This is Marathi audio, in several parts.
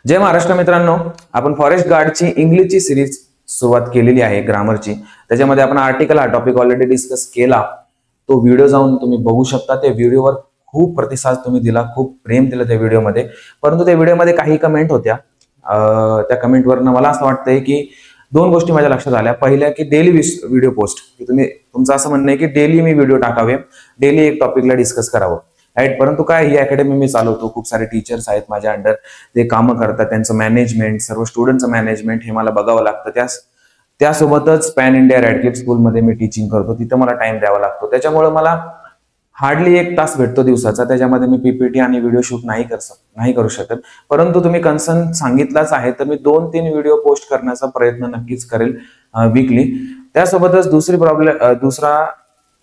जय महाराष्ट्र मित्रांनो, आपण फॉरेस्ट गार्डची इंग्लिशची सिरीज सुरुवात केलेली आहे ग्रामरची। त्याच्यामध्ये आपण आर्टिकल हा टॉपिक ऑलरेडी डिस्कस केला। तो व्हिडिओ जाऊन तुम्ही बघू शकता। त्या व्हिडिओवर खूप प्रतिसाद तुम्ही दिला, खूप प्रेम दिलं त्या व्हिडिओमध्ये। परंतु त्या व्हिडिओमध्ये काही कमेंट होत्या, त्या कमेंटवरनं मला असं वाटतंय की दोन गोष्टी माझ्या लक्षात आल्या। पहिल्या की डेली व्हिडिओ पोस्ट, की तुमचं असं म्हणणं आहे की डेली मी व्हिडिओ टाकावे, डेली एक टॉपिकला डिस्कस करावं, राईट। परंतु काय, ही अकॅडमी मी चालवतो, खूप सारे टीचर्स आहेत माझ्या अंडर, ते कामं करतात, त्यांचं मॅनेजमेंट, सर्व स्टुडंटचं मॅनेजमेंट हे मला बघावं लागतं। त्यासोबतच पॅन इंडिया रॅडक्लिफ स्कूलमध्ये मी टीचिंग करतो, तिथं मला टाइम द्यावा लागतो। त्याच्यामुळे मला हार्डली 1 तास भेटतो दिवसाचा, त्याच्यामध्ये मी पीपीटी आणि व्हिडिओ शूट नाही करू शकत। परंतु तुम्ही कन्सर्न सांगितलाच आहे, तर मी 2-3 व्हिडिओ पोस्ट करण्याचा प्रयत्न नक्कीच करेल वीकली। त्यासोबतच दुसरा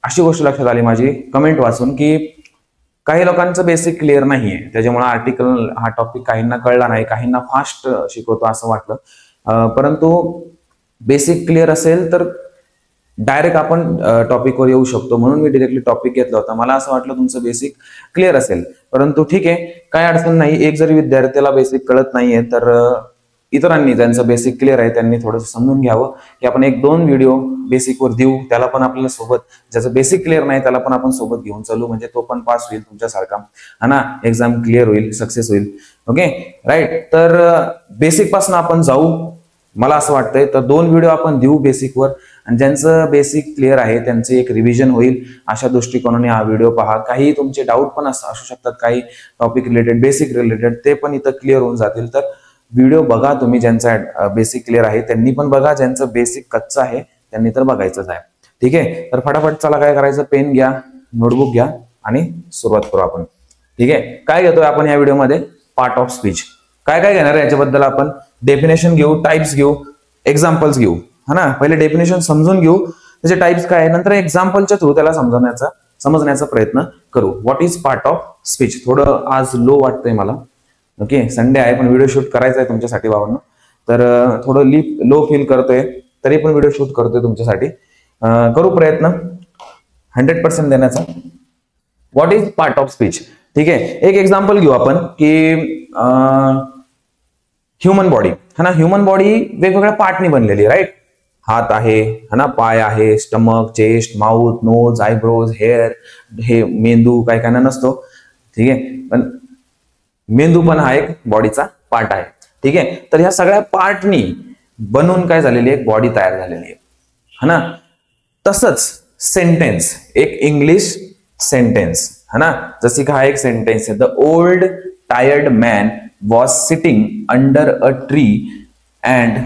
अशी गोष्ट लक्षात आली माझी कमेंट वाचून, की काही लोकांचं बेसिक क्लिअर नाहीये, त्याच्यामुळे आर्टिकल हा टॉपिक काहींना कळला नाही, काहींना फास्ट शिकवतो असं वाटलं। परंतु बेसिक क्लिअर असेल तर डायरेक्ट आपण टॉपिकवर येऊ शकतो, म्हणून मी डायरेक्टली टॉपिक घेतला होता। मला असं वाटलं तुमचं बेसिक क्लिअर असेल, परंतु ठीक आहे, काय अडचण नाही। एक जरी विद्यार्थ्याला बेसिक कळत नाहीये तर इतरांनी ज्यांचं बेसिक क्लिअर आहे त्यांनी थोडंसं समजून घ्यावं, की आपण 1-2 व्हिडिओ बेसिकवर देऊ, त्याला पण आपल्याला सोबत, ज्याचं बेसिक क्लिअर नाही त्याला पण आपण सोबत घेऊन चालू, म्हणजे तो पण पास होईल तुमच्यासारखा, है ना, एक्झाम क्लिअर होईल, सक्सेस होईल। Okay, right. तर बेसिक पासून आपण जाऊ, मला असं वाटतंय। तर 2 व्हिडिओ आपण देऊ बेसिकवर, आणि ज्यांचं बेसिक क्लिअर आहे त्यांचे एक रिव्हिजन होईल, अशा दृष्टिकोनाने हा व्हिडिओ पहा। काही तुमचे डाऊट पण असू शकतात, काही टॉपिक रिलेटेड, बेसिक रिलेटेड, ते पण इथं क्लिअर होऊन जातील। तर व्हिडिओ बघा तुम्ही, ज्यांचा बेसिक क्लिअर आहे त्यांनी पण बघा, ज्यांचं बेसिक कच्चं आहे त्यांनी तर बघायचंच आहे, ठीक आहे। तर फटाफट चला, काय करायचं, पेन घ्या, नोटबुक घ्या आणि सुरुवात करू आपण, ठीक आहे। काय घेतोय आपण या व्हिडिओमध्ये? Part of speech. काय काय घेणार आहे याच्याबद्दल आपण? डेफिनेशन घेऊ, टाइप्स घेऊ, एक्झाम्पल्स घेऊ, है ना। पहिले डेफिनेशन समजून घेऊ, त्याचे टाइप्स काय आहे, नंतर एक्झाम्पलच्या थ्रू त्याला समजण्याचा प्रयत्न करू। What is part of speech? थोडं आज लो वाटतंय मला, ओके, संडे आहे पण व्हिडिओ शूट करायचा आहे तुमच्यासाठी भावांनो, तर थोडं लो फील करतोय, तरी पण व्हिडिओ शूट करतोय तुमच्यासाठी। करू प्रयत्न 100% देण्याचा। What is part of speech? ठीक आहे, एक एक्झाम्पल घेऊ आपण, की ह्युमन बॉडी, है ना। ह्युमन बॉडी वेगवेगळ्या पार्टनी बनलेली, राईट। हात आहे, है ना, पाय आहे, stomach, chest, mouth, nose, eyebrows, hair, हे मेंदू काय काय नसतो, ठीक आहे, पण मेंदू पण हा एक बॉडीचा पार्ट आहे, ठीक आहे। तर ह्या सगळ्या पार्टनी बनवून काय झालेली आहे, बॉडी तयार झालेली आहे, है ना। तसंच सेंटेन्स, एक इंग्लिश सेंटेन्स, है ना, जशी का हा एक सेंटेन्स आहे, the old tired man was sitting under a tree and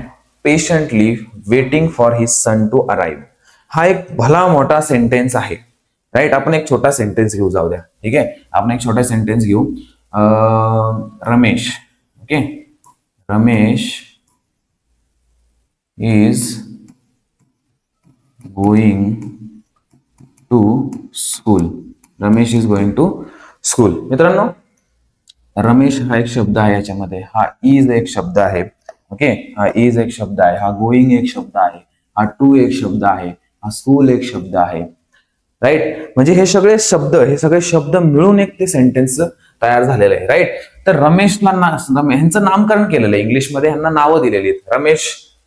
patiently waiting for his son to arrive. हा एक भला मोठा सेंटेन्स आहे, राईट। आपण एक छोटा सेंटेन्स घेऊ, जाऊ द्या, ठीक आहे, आपण एक छोटा सेंटेन्स घेऊ। Ramesh, okay, Ramesh is going to school. Ramesh is going to school. मित्रांनो, रमेश हा एक शब्द आहे, याच्यामध्ये हा इज एक शब्द आहे, ओके, हा इज एक शब्द आहे, हा गोइंग एक शब्द आहे, हा टू एक शब्द आहे, हा स्कूल एक शब्द आहे, राईट। म्हणजे हे सगळे शब्द मिळून एक ते सेंटेन्स तयार झालेलं आहे, राईट। तर रमेशला ह्यांचं नामकरण केलेलं आहे, इंग्लिशमध्ये ह्यांना नावं दिलेली आहेत।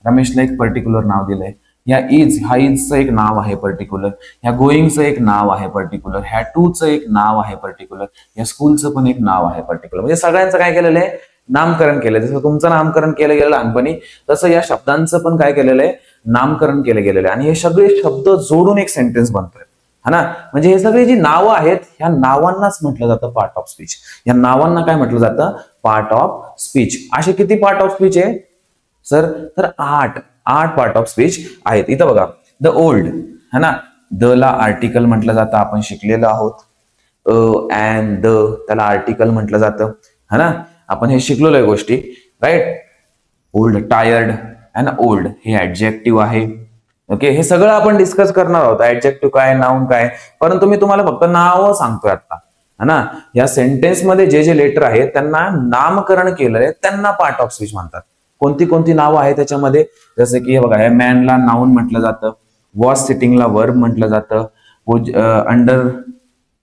रमेशला एक पर्टिक्युलर नाव दिलंय, ह्या इजचं एक नाव आहे पर्टिक्युलर, ह्या गोईंगचं एक नाव आहे पर्टिक्युलर, ह्या टूचं एक नाव आहे पर्टिक्युलर, या स्कूलचं पण एक नाव आहे पर्टिक्युलर। म्हणजे सगळ्यांचं काय केलेलं आहे, नामकरण केलंय। जसं तुमचं नामकरण केलं गेलं लहानपणी, तसं या शब्दांचं पण काय केलेलं आहे, नामकरण केलं गेलेलं आहे। आणि हे सगळे शब्द जोडून एक सेंटेन्स बनतोय, है ना। म्हणजे हे सगळे जी नावं आहेत, ह्या नावांनाच म्हटलं जातं पार्ट ऑफ स्पीच। या नावांना काय म्हटलं जातं, पार्ट ऑफ स्पीच। असे किती पार्ट ऑफ स्पीच आहे सर? तर 8 पार्ट ऑफ स्पीच आहेत। इथं बघा, द ओल्ड, है ना, द ला आर्टिकल म्हटलं जातं, आपण शिकलेलो आहोत। अँड द, त्याला आर्टिकल म्हटलं जातं, है ना, आपण हे शिकलेलो आहे गोष्टी, right. Old, tired and old हे ऍडजेक्टिव्ह आहे, ओके। हे सगळं आपण डिस्कस करणार आहोत, ऍडजेक्टिव्ह काय, नाउन काय, परंतु मी तुम्हाला फक्त नाव सांगतोय आता, है ना। या सेंटेन्स मध्ये जे लेटर आहेत त्यांना नामकरण केलंय, त्यांना पार्ट ऑफ स्पीच म्हणतात। कोणती नावं आहेत त्याच्यामध्ये? जसं की हे बघा, या मॅनला नाउन म्हटलं जातं, वॉज सिटिंगला वर्ब म्हटलं जातं, अंडर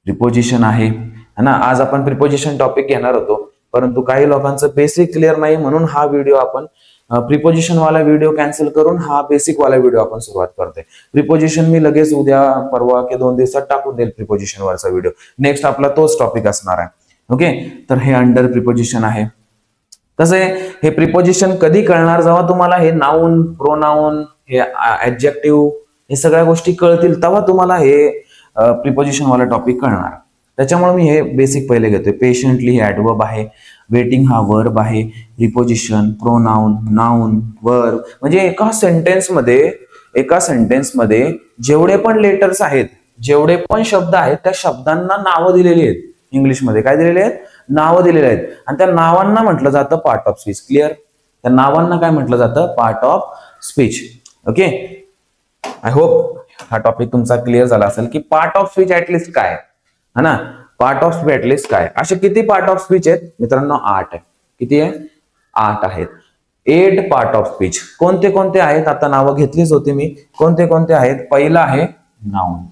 प्रिपोजिशन आहे, है ना। आज आपण प्रिपोजिशन टॉपिक घेणार होतो, परंतु काही लोकांचं बेसिक क्लिअर नाही, म्हणून हा व्हिडिओ आपण प्रिपोजिशन वाला व्हिडिओ कॅन्सल करून हा बेसिक वाला व्हिडिओ आपण सुरुवात करतोय. प्रिपोजिशन मी लगेच उद्या परवा की 2 दिवसात टाकून देईल प्रिपोजिशन वरचा व्हिडिओ. नेक्स्ट आपला तोच टॉपिक असणार आहे. ओके, तर हे अंडर प्रिपोजिशन आहे. कसं आहे, हे प्रिपोजिशन कधी कळणार, जेव्हा तुम्हाला हे नाउन, प्रोनाउन, हे ऍडजेक्टिव्ह, हे सगळ्या गोष्टी कळतील तेव्हा तुम्हाला हे प्रिपोजिशन वाला टॉपिक कळणार. त्याच्यामुळे मी हे बेसिक पहिले घेतोय. पेशंटली हे ऍडवर्ब आहे, वेटिंग हा वर्ब आहे, प्रिपोजिशन, प्रोनाउन, नाउन, वर्ब, म्हणजे एका सेंटेन्समध्ये जेवढे पण लेटर्स आहेत, जेवढे पण शब्द आहेत, त्या शब्दांना नावं दिलेली आहेत. इंग्लिशमध्ये काय दिलेले आहेत, नावं दिलेली आहेत, आणि त्या नावांना म्हटलं जातं पार्ट ऑफ स्पीच. क्लिअर? त्या नावांना काय म्हटलं जातं, part of speech. Okay, I hope हा टॉपिक तुमचा क्लिअर झाला असेल की पार्ट ऑफ स्पीच ऍटलिस्ट काय है ना. पार्ट ऑफ स्पीच ऍटलिस्ट काय, असे किती पार्ट ऑफ स्पीच आहेत मित्रांनो, 8 आहे. किती आहे, 8 आहेत. 8 पार्ट ऑफ स्पीच. कोणते कोणते आहेत, आता नावं घेतलीच होती मी. कोणते कोणते आहेत, पहिलं आहे नाउन.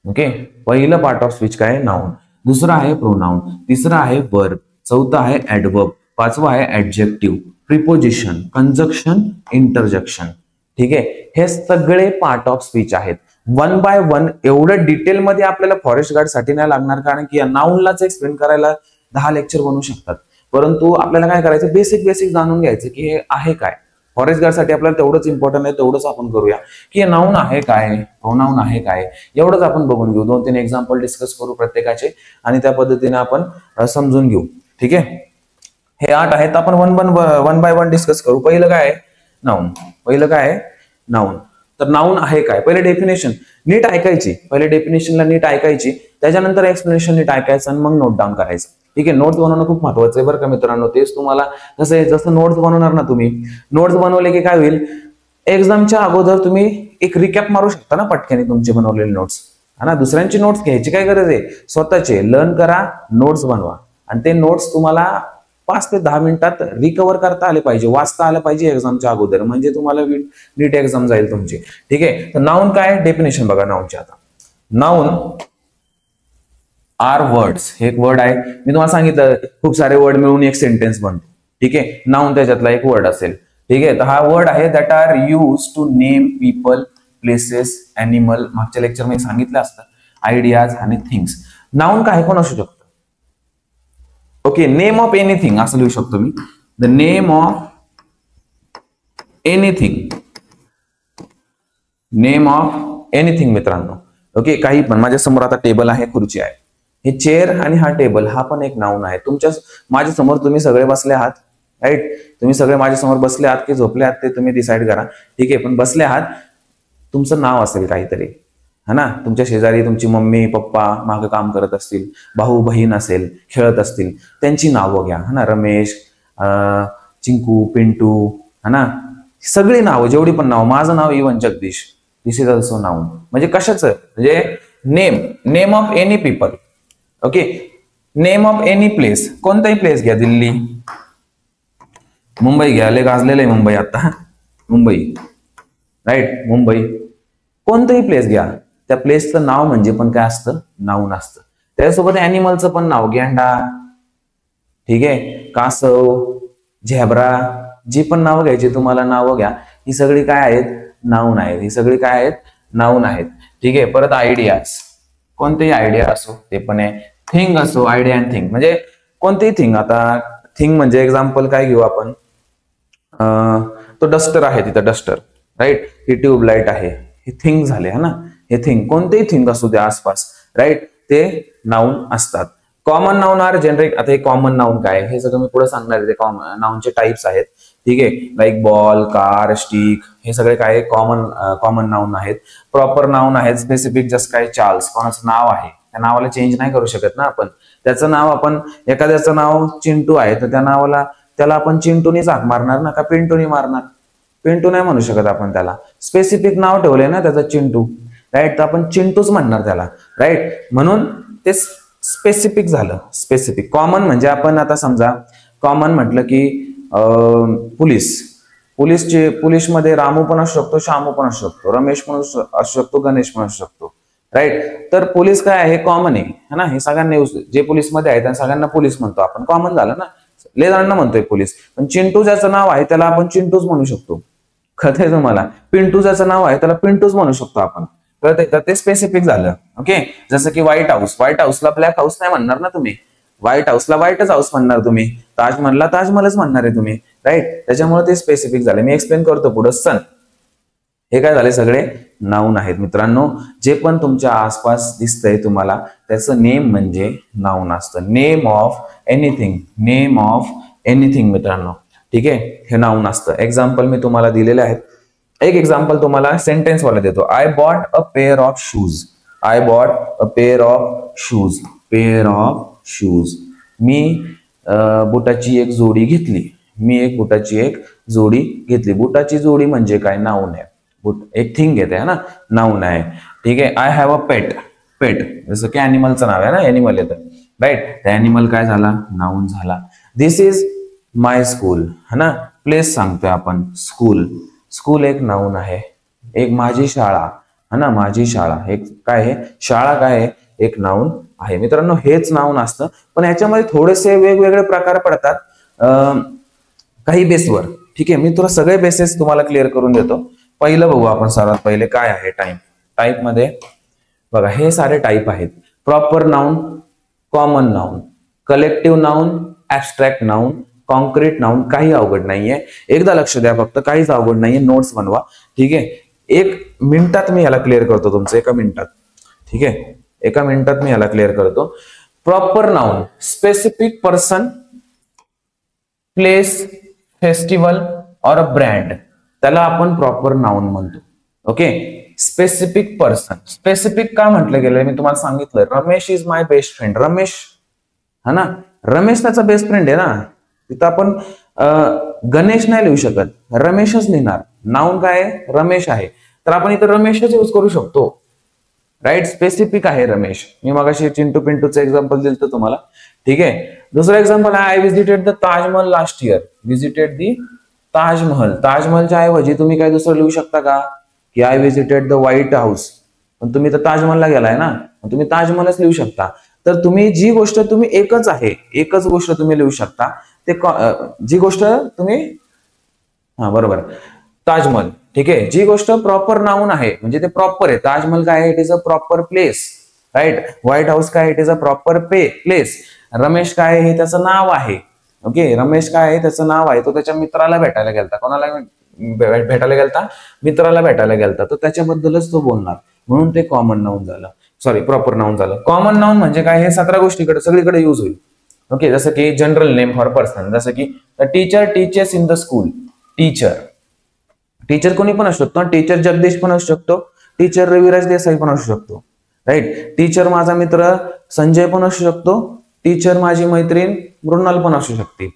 ओके, पहिलं पार्ट ऑफ स्पीच काय, नाउन. दुसरं आहे प्रोनाउन, तिसरं आहे वर्ब, चौथं आहे ऍडवर्ब, पाचवं आहे ऍडजेक्टिव्ह, प्रिपोजिशन, कंजक्शन, इंटरजेक्शन. ठीक आहे, हे सगळे पार्ट ऑफ स्पीच आहेत. 1 बाय 1 एवढं डिटेलमध्ये आपल्याला फॉरेस्ट गार्ड साठी नाही लागणार, कारण की या नाउनलाच एक्सप्लेन करायला 10 लेक्चर बनवू शकतात. परंतु आपल्याला काय करायचं, बेसिक जाणून घ्यायचं की हे आहे काय. फॉरेस्ट गार्ड साठी आपल्याला तेवढंच इम्पॉर्टंट आहे, तेवढंच आपण करूया की हे नाउन आहे काय, प्रोनाउन आहे काय, एवढंच आपण बघून घेऊ. 2-3 एक्झाम्पल डिस्कस करू प्रत्येकाचे आणि त्या पद्धतीने आपण समजून घेऊ. ठीक आहे, हे 8 आहेत, आपण 1 बाय 1 डिस्कस करू. पहिलं काय आहे, नाउन. पहिलं काय आहे, नाउन. तर नाउन आहे काय, पहिले डेफिनेशन नीट ऐकायची, पहिले डेफिनेशनला नीट ऐकायची, त्याच्यानंतर एक्सप्लेनेशन नीट ऐकायचं आणि मग नोट डाऊन करायचं. ठीक आहे, नोट्स बनवणं खूप महत्वाचं आहे बरं का मित्रांनो. तेच तुम्हाला कसं आहे, जसं नोट्स बनवणार ना तुम्ही, नोट्स बनवले की काय होईल, एक्झामच्या अगोदर तुम्ही एक रिकॅप मारू शकता ना पटकन तुमचे बनवलेले नोट्स, है ना. दुसऱ्यांची नोट्स घ्यायची काय गरज आहे, स्वतःचे लर्न करा, नोट्स बनवा, आणि ते नोट्स तुम्हाला 5 ते 10 मिनिटात रिकव्हर करता आले पाहिजे, वाचता आलं पाहिजे एक्झामच्या अगोदर, म्हणजे तुम्हाला नीट एक्झाम जाईल तुमची. ठीक आहे, तर नाउन काय, डेफिनेशन बघा नाउनची. आता नाउन आर वर्ड्स, हे एक वर्ड आहे. मी तुम्हाला सांगितलं खूप सारे वर्ड मिळून एक सेंटेन्स बनतो. ठीक आहे, नाउन त्याच्यातला एक वर्ड असेल. ठीक आहे, तर हा वर्ड आहे that are use to name people, places, animal. मागच्या लेक्चर मध्ये सांगितलं असतं, आयडियाज आणि थिंग्स. नाउन काय पण असू शकतं. ओके, नेम ऑफ एनिथिंग असं लिहू शकतो मी, the name of anything, name of anything मित्रांनो. ओके, काही पण. माझ्या समोर आता टेबल आहे, खुर्ची आहे, हे चेअर आणि हा टेबल, हा पण एक नाउन आहे. माझ्या समोर तुम्ही सगळे बसले आहात, राईट. तुम्ही सगळे माझ्या समोर बसले आहात की झोपले आहात ते तुम्ही डिसाईड करा. ठीक आहे, पण बसले आहात, तुमचं नाव असेल काहीतरी, है ना. तुमच्या शेजारी तुमची मम्मी पप्पा मागे काम करत असतील, भाऊ बहीण असेल, खेळत असतील, त्यांची नावं घ्या, है ना. रमेश, चिंकू, पिंटू, है ना. सगळी नावं, जेवढी पण नाव, माझं नाव even Jagdish, this is also noun. म्हणजे कशाचं, म्हणजे name of any people. Okay, name of any place, कोणताही प्लेस घ्या, दिल्ली, मुंबई घ्या, लय गाजलेलं आहे मुंबई आता, मुंबई, राईट, मुंबई, कोणतंही प्लेस घ्या, त्या प्लेसचं नाव म्हणजे पण काय असतं, नाउन असतं. त्याच्यासोबत अॅनिमलचं पण नाव, गेंडा, ठीक आहे, कासव, झेब्रा, जी पण नावं घ्यायची तुम्हाला नावं घ्या, ही सगळी काय आहेत, नाउन आहेत. ही सगळी काय आहेत, नाउन आहेत. ठीक आहे, परत आयडियाज, कोणतेही आयडिया असो ते पण आहे. थिंग असो, आयडिया अँड थिंग, म्हणजे कोणतेही थिंग. आता थिंग म्हणजे एक्झाम्पल काय घेऊ आपण, तो डस्टर आहे, तिथं डस्टर, राईट. ही ट्यूबलाइट आहे, हे थिंग झाले, है ना. हे थिंग, कोणतेही थिंग असू दे आसपास, राईट, ते नाउन असतात. Common noun are generic. आता हे कॉमन नाउन काय, हे सगळं मी पुढे सांगणार आहे. ते नाउनचे टाइप्स आहेत. ठीक आहे, लाईक बॉल, कार, स्टिक, हे सगळे काय कॉमन नाउन आहेत. प्रॉपर नाउन आहेत. स्पेसिफिक जस्ट काय, चार्ल्स, कोणाचं नाव आहे, त्या नावाला चेंज नाही करू शकत ना आपण. त्याचं नाव, आपण एखाद्याचं नाव चिंटू आहे तर त्या नावाला, त्याला आपण चिंटूनीच हाक मारणार ना, का पिंटूनी मारणार, पिंटू नाही म्हणू शकत आपण त्याला. स्पेसिफिक नाव ठेवलंय ना त्याचं, चिंटू, राईट, तर आपण चिंटूच म्हणणार त्याला, राईट. म्हणून ते स्पेसिफिक झालं. स्पेसिफिक. कॉमन म्हणजे आपण आता समजा कॉमन म्हटलं की पोलीसमध्ये रामू पण असू शकतो, श्यामू पण असू शकतो, रमेश पण असू शकतो, गणेश पण असू शकतो, राईट. तर पोलीस काय आहे, कॉमन आहे ना, हे सगळ्यांना यूज, जे पोलीस मध्ये आहे त्या सगळ्यांना पोलीस म्हणतो आपण, कॉमन झालं ना, लय जणांना म्हणतोय पोलीस. पण चिंटू ज्याचं नाव आहे त्याला आपण चिंटूच म्हणू शकतो, कळतंय तुम्हाला. पिंटू ज्याचं नाव आहे त्याला पिंटूच म्हणू शकतो आपण, कळतंय. तर ते स्पेसिफिक झालं. ओके. जसं की व्हाईट हाऊस, व्हाईट हाऊसला ब्लॅक हाऊस नाही म्हणणार ना तुम्ही, व्हाईट हाऊसला व्हाईटच हाऊस म्हणणार तुम्ही, ताजमहलला ताजमहलच म्हणणार आहे तुम्ही, राईट. त्याच्यामुळे ते स्पेसिफिक झाले. मी एक्सप्लेन करतो पुढे. सन, हे काय झाले, सगळे नाऊन आहेत मित्रांनो. जे पण तुमच्या आसपास दिसतंय तुम्हाला त्याचं नेम म्हणजे नाऊन असतं. Name of anything, name of anything मित्रांनो, ठीक आहे, हे नाऊन असतं. एक्झाम्पल मी तुम्हाला दिलेले आहेत. एक एक्झाम्पल तुम्हाला सेंटेन्स वाला देतो. I bought a pair of shoes, I bought a pair of shoes, pair of shoes. मी बुटाची एक जोडी घेतली, मी एक बुटाची एक जोडी घेतली. बुटाची जोडी म्हणजे काय, नाऊन आहे. एक थिंग येते है ना, नाऊन आहे, ठीक आहे. आय हॅव अ पेट, पेट जसं की अॅनिमलचं नाव आहे ना, एनिमल येतं, राईट. त्या अॅनिमल काय झाला, नाऊन झाला. दिस इज माय स्कूल है ना, प्लेस सांगतोय आपण, स्कूल, स्कूल एक नाऊन आहे. एक माझी शाळा है ना, माझी शाळा एक काय आहे, शाळा काय आहे, एक नाऊन आहे. मित्रांनो हेच नाऊन असतं, पण ह्याच्यामध्ये थोडेसे वेगवेगळे प्रकार पडतात काही बेसवर, ठीक आहे. मी तुला सगळे बेसेस तुम्हाला क्लिअर करून देतो. पहिलं बघू आपण सर्वात पहिले काय आहे टाईप. टाईप मध्ये बघा हे सारे टाईप आहेत. Proper noun, common noun, collective noun, abstract noun, concrete noun. काही अवघड नाहीये, एकदा लक्ष द्या फक्त, काहीच अवघड नाहीये. नोट्स बनवा, ठीक आहे. 1 मिनिटात मी याला क्लिअर करतो तुमचं, 1 मिनिटात, ठीक आहे. 1 मिनिटात मी याला क्लिअर करतो. Proper noun, specific person, place, festival और अ ब्रँड, त्याला आपण प्रॉपर नाऊन म्हणतो. ओके. स्पेसिफिक पर्सन, स्पेसिफिक का म्हटलं गेलं मी तुम्हाला सांगितलं. Ramesh is my best friend, Ramesh हा ना, रमेश त्याचा बेस्ट फ्रेंड आहे ना. तिथं आपण गणेश नाही लिहू शकत, रमेशच लिहिणार. नाऊन काय आहे, रमेश आहे, तर आपण इथं रमेशच यूज करू शकतो, राईट. स्पेसिफिक आहे रमेश. मी मगाशी चिंटू पिंटूचं एक्झाम्पल दिलं तुम्हाला, ठीक आहे. दुसरं एक्झाम्पल आहे, I visited the Taj Mahal last year, visited the Taj Mahal. ताजमहलच्या ऐवजी तुम्ही काय दुसरं लिहू शकता का, की I visited the White House. पण तुम्ही तर ताजमहलला गेलाय ना, तुम्ही ताजमहलच लिहू शकता. तर तुम्ही जी गोष्ट तुम्ही एकच आहे, एकच गोष्ट तुम्ही लिहू शकता. ते जी गोष्ट तुम्ही, हा बरोबर, ताजमहल, ठीक आहे. जी गोष्ट प्रॉपर नाऊन आहे म्हणजे ते प्रॉपर आहे. ताजमहल काय आहे, it is a proper place, right. White House काय, it is a proper place. Ramesh काय हे त्याचं नाव आहे. ओके. रमेश काय आहे, त्याचं नाव आहे. तो त्याच्या मित्राला भेटायला गेलता. कोणाला भेटायला गेलता, मित्राला भेटायला गेलता. तो त्याच्याबद्दलच तो बोलणार, म्हणून ते कॉमन नाऊन झालं, सॉरी प्रॉपर नाऊन झालं. कॉमन नाऊन म्हणजे काय, हे 17 गोष्टीकडे सगळीकडे युज होईल. ओके. जसं की जनरल नेम फॉर पर्सन, जसं की the teacher teachers in the school. Teacher, teacher कोणी पण असू शकतो. टीचर जगदीश पण असू शकतो, टीचर रविराज देसाई पण असू शकतो, राईट. टीचर माझा मित्र संजय पण असू शकतो, टीचर माझी मैत्रीण मृणाल पण असू शकते,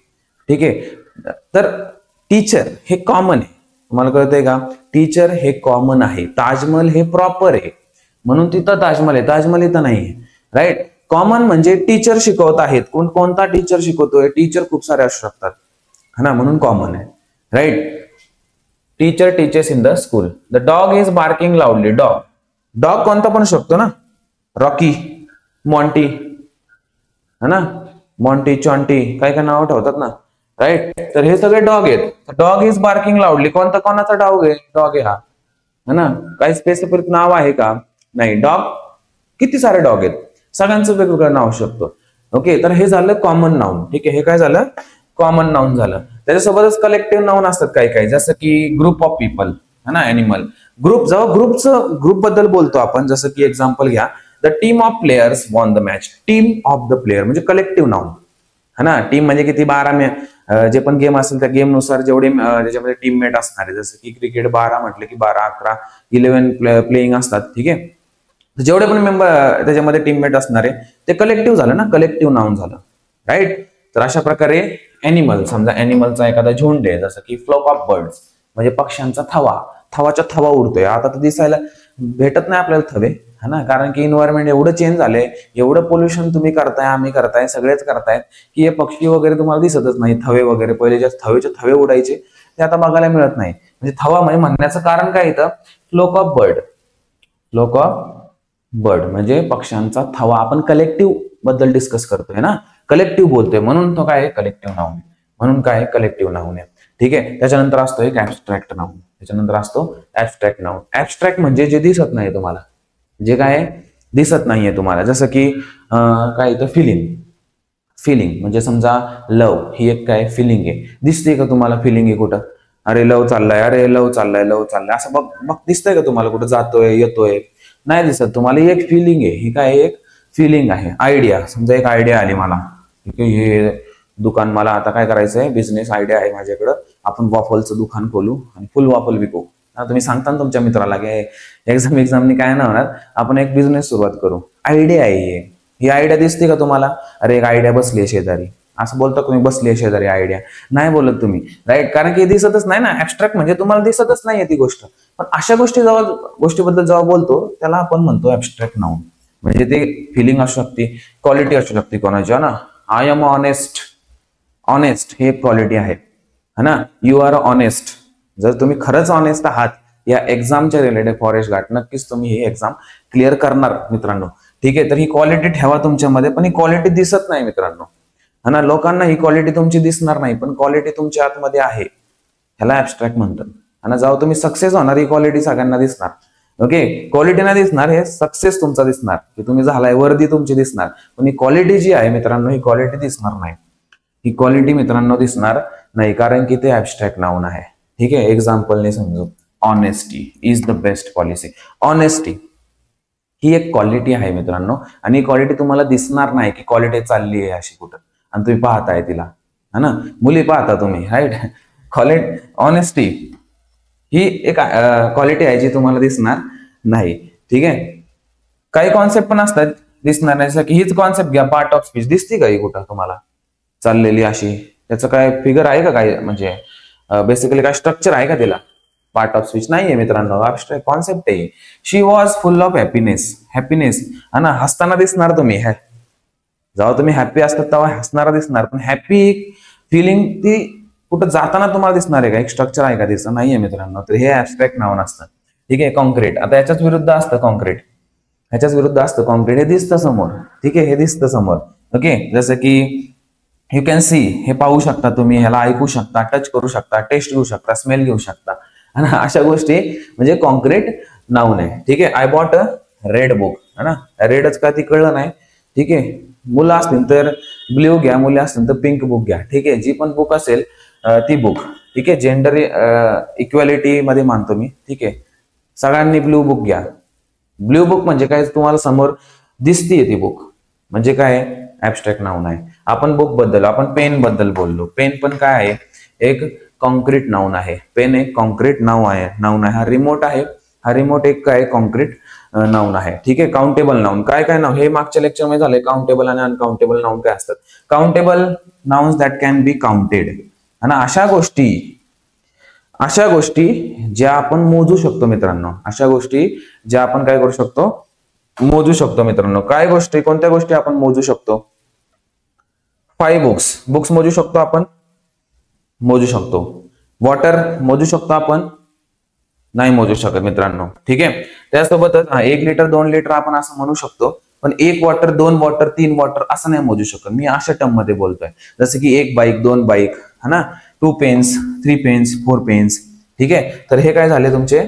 ठीक आहे. तर टीचर हे कॉमन आहे, तुम्हाला कळतंय का. टीचर हे कॉमन आहे. ताजमहल हे प्रॉपर आहे म्हणून तिथं ताजमहल आहे, ताजमहल इथं नाही, राईट. कॉमन म्हणजे टीचर शिकवत आहेत. कोणता टीचर शिकवतोय, टीचर खूप सारे असू शकतात है ना, म्हणून कॉमन आहे, right. Teacher teachers in the school. The dog is barking loudly. Dog, dog कोणता पण शकतो ना, रॉकी, मॉन्टी है ना, मॉन्टी, चॉन्टी, काय काय नाव ठेवतात ना, राईट. तर हे सगळे डॉग आहेत. डॉग इज बार्किंग लाऊडली, कोणाचा डॉग आहे, डॉग आहे हा, है ना. काही स्पेसिफिक नाव आहे का, नाही. डॉग किती सारे डॉग आहेत, सगळ्यांचं वेगवेगळं नाव शकतो. ओके. तर हे झालं कॉमन नाऊन, ठीक आहे. हे काय झालं, कॉमन नाऊन झालं. त्याच्यासोबतच कलेक्टिव्ह नाऊन असतात काही काही, जसं की ग्रुप ऑफ पीपल है ना, एनिमल. ग्रुप, जेव्हा ग्रुप बद्दल बोलतो आपण, जसं की एक्झाम्पल घ्या, the team of players von the match. Team of the player म्हणजे कलेक्टिव्ह नाऊन है ना. टीम म्हणजे किती, 12 जे पण गेम असेल त्या गेम नुसार जेवढे त्याच्यामध्ये टीममेट असणार आहे. जसं की क्रिकेट 12 म्हटलं की 12, 11, 11 प्लेइंग असतात, ठीक आहे. जेवढे पण मेंबर त्याच्यामध्ये टीममेट असणार आहे ते कलेक्टिव्ह झालं ना, कलेक्टिव्ह नाऊन झालं, राईट. तर अशा प्रकारे एनिमल, समजा एनिमलचा एखादा झुंड आहे, जसं की फ्लॉक ऑफ बर्ड्स म्हणजे पक्ष्यांचा थवा, थवाच्या थवा उडतोय. आता तर दिसायला भेटत नाही आपल्याला थवे है ना, कारण की एन्व्हायरमेंट एवढं चेंज झालंय, एवढं पोल्युशन तुम्ही करताय, आम्ही करताय, सगळेच करतायत, की हे पक्षी वगैरे तुम्हाला दिसतच नाही. थवे वगैरे पहिले जे थवे उडायचे ते आता बघायला मिळत नाही. म्हणजे थवा म्हणजे म्हणण्याचं कारण काय इथं, flock of bird, flock of bird म्हणजे पक्ष्यांचा थवा. आपण कलेक्टिव्ह बद्दल डिस्कस करतोय ना, कलेक्टिव्ह बोलतोय म्हणून तो काय कलेक्टिव्ह नाऊन आहे. म्हणून काय कलेक्टिव्ह नाऊन आहे. ठीक आहे. त्याच्यानंतर असतो एक ऍब्स्ट्रॅक्ट नाऊन. त्याच्यानंतर असतो ऍब्स्ट्रॅक्ट नाऊन. ऍब्स्ट्रॅक्ट म्हणजे जे दिसत नाही तुम्हाला, जे काय दिसत नाहीये तुम्हाला, जसं की काय येतं फिलिंग. फिलिंग म्हणजे समजा लव ही एक काय फिलिंग आहे. दिसते का तुम्हाला फिलिंग आहे कुठं? अरे लव चाललाय, अरे लव चाललाय, लव चाललाय असं बघ बघ दिसतंय का तुम्हाला कुठं जातोय येतोय? नाही दिसत तुम्हाला. एक फिलिंग आहे. ही काय एक फिलिंग आहे. आयडिया, समजा एक आयडिया आली मला, ठीक आहे, हे दुकान मला आता काय करायचंय, बिझनेस आयडिया आहे माझ्याकडं, आपण वॉफलचं दुकान खोलू आणि फुल वॉफल विकू. तुम्ही सांगता ना तुमच्या मित्राला की एक्झामनी काय नाही होणार, आपण एक बिझनेस सुरुवात करू. आयडिया आहे ही आयडिया दिसते का तुम्हाला? अरे एक आयडिया बसली आहे शेजारी, असं बोलता तुम्ही, बसली आहे शेजारी आयडिया, नाही बोलत तुम्ही, राईट? कारण की दिसतच नाही ना. ऍब्स्ट्रॅक्ट म्हणजे तुम्हाला दिसतच नाहीये ती गोष्ट. पण अशा गोष्टीबद्दल जेव्हा बोलतो त्याला आपण म्हणतो ऍब्स्ट्रॅक्ट नाऊन. म्हणजे ते फिलिंग असू शकते, क्वालिटी असू शकते कोणाच्या ना. I am honest. ऑनेस्ट ही एक क्वालिटी आहे ना. You are honest. जर तुम्ही खरंच ऑनेस्ट आहात या एक्झामच्या रिलेटेड फॉरेस्ट गार्ड, नक्कीच तुम्ही ही एक्झाम क्लिअर करणार मित्रांनो. ठीक आहे. तर ही क्वालिटी ठेवा तुमच्यामध्ये, पण ही क्वालिटी दिसत नाही मित्रांनो, है ना. लोकांना ही क्वालिटी तुमची दिसणार नाही, पण क्वालिटी तुमच्या आतमध्ये आहे, ह्याला ऍब्स्ट्रॅक्ट म्हणतात. आणि जेव्हा तुम्ही सक्सेस होणार ही क्वालिटी सगळ्यांना दिसणार. ओके. क्वालिटी नाही दिसणार, हे सक्सेस तुमचा दिसणार की तुम्ही झालाय, वर्दी तुमची दिसणार. पण ही क्वालिटी जी आहे मित्रांनो, ही क्वालिटी दिसणार नाही. ही क्वालिटी मित्रांनो दिसणार नाही, कारण की ते ऍब्स्ट्रॅक्ट नाऊन आहे. ठीक आहे. एक्झाम्पलने समजू. Honesty is the best policy. Honesty ही एक क्वालिटी आहे मित्रांनो, आणि ही क्वालिटी तुम्हाला दिसणार नाही की क्वालिटी चालली आहे अशी कुठं, आणि तुम्ही पाहताय तिला, है ना. मुली पाहता तुम्ही, राईट. क्वालिटी ऑनेस्टी ही एक क्वालिटी आहे जी तुम्हाला दिसणार नाही. ठीक आहे. काही कॉन्सेप्ट पण असतात दिसणार नाही, जसं की हीच कॉन्सेप्ट घ्या, पार्ट ऑफ स्पीच. दिसते का ही कुठं तुम्हाला चाललेली अशी? त्याचं काय फिगर आहे का, काय म्हणजे बेसिकली काय स्ट्रक्चर आहे का तिला? पार्ट ऑफ स्पीच नाहीये मित्रांनो, ऍब्स्ट्रॅक्ट कॉन्सेप्ट आहे. She was full of happiness. Happiness, है ना. हसताना दिसणार तुम्ही, जेव्हा तुम्ही हॅपी असतात तेव्हा हसणारा दिसणार, पण हॅपी फिलिंग ती कुठं जाताना तुम्हाला दिसणार आहे का? एक स्ट्रक्चर आहे का दिसत नाहीये मित्रांनो. तर हे ऍब्स्ट्रॅक्ट नाऊन असतं. ठीक आहे. कॉन्क्रीट, आता याच्याच विरुद्ध असतं कॉन्क्रीट. ह्याच्याच विरुद्ध असतं कॉन्क्रीट. हे दिसतं समोर, ठीक आहे, हे दिसतं समोर. ओके. जसं की यू कॅन सी, हे पाहू शकता तुम्ही, ह्याला ऐकू शकता, टच करू शकता, टेस्ट घेऊ शकता, स्मेल घेऊ शकता, आणि अशा गोष्टी म्हणजे कॉन्क्रीट नाऊन आहे. ठीक आहे. I bought a red book, है ना. रेडच का ती कळलं नाही. ठीक आहे. मुलं असतील तर ब्ल्यू घ्या, मुली असतील तर पिंक बुक घ्या. ठीक आहे. जी पण बुक असेल ती बुक. ठीक आहे. जेंडर इक्वॅलिटी मध्ये मानतो मी. ठीक आहे. सगळ्यांनी ब्ल्यू बुक घ्या. ब्ल्यू बुक म्हणजे काय, तुम्हाला समोर दिसतीये ती बुक, म्हणजे काय ऍब्स्ट्रॅक्ट नाऊन आहे. आपण बुक बद्दल, आपण पेन बद्दल बोललो. पेन पण काय आहे, एक कॉन्क्रीट नाऊन आहे. पेन एक कॉन्क्रीट नाऊन आहे. हा रिमोट आहे, हा रिमोट एक काय कॉन्क्रीट नाऊन आहे. ठीक आहे. काउंटेबल नाऊन, काय काय नाऊन, हे मागच्या लेक्चर मध्ये झाले. काउंटेबल आणि अनकाउंटेबल नाऊन काय असतात. Countable nouns that can be counted, आणि अशा गोष्टी ज्या आपण मोजू शकतो मित्रांनो. अशा गोष्टी ज्या आपण काय करू शकतो, मोजू शकतो मित्रांनो. काय गोष्टी, कोणत्या गोष्टी आपण मोजू शकतो? 5 बुक्स मोजू शकतो आपण, मोजू शकतो. वॉटर मोजू शकतो आपण, नाही मोजू शकत मित्रांनो. ठीक आहे. त्यासोबतच 1 लिटर 2 लिटर आपण असं म्हणू शकतो, पण 1 वॉटर 2 वॉटर 3 वॉटर असं नाही मोजू शकत. मी अशा टर्म मध्ये बोलतोय, जसं की 1 बाईक 2 बाईक, है ना. 2 पेन्स 3 पेन्स 4 पेन्स. ठीक आहे. तर हे काय झाले तुमचे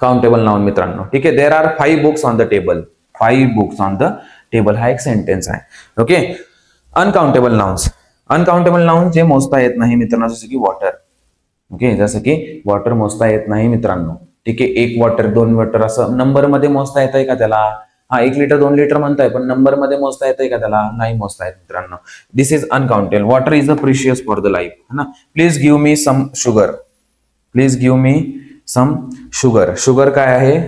काउंटेबल नाउन मित्रांनो. ठीक आहे. There are 5 books on the table. 5 books on the table हा एक सेंटेन्स आहे. ओके. अनकाउंटेबल नाउन्स जे मोजता येत नाही मित्रांनो, जसं की वॉटर. ओके. जसं की वॉटर मोजता येत नाही मित्रांनो. ठीक आहे. 1 वॉटर 2 वॉटर असं नंबर मध्ये मोजता येतंय का त्याला? 1 लिटर 2 लिटर म्हणताय, पण नंबर मध्ये मोजता येतंय का त्याला? नाही मोजता येत मित्रांनो. This is uncountable. Water is a precious for the life, है ना. Please give me some sugar. Please give me some sugar. Sugar काय आहे,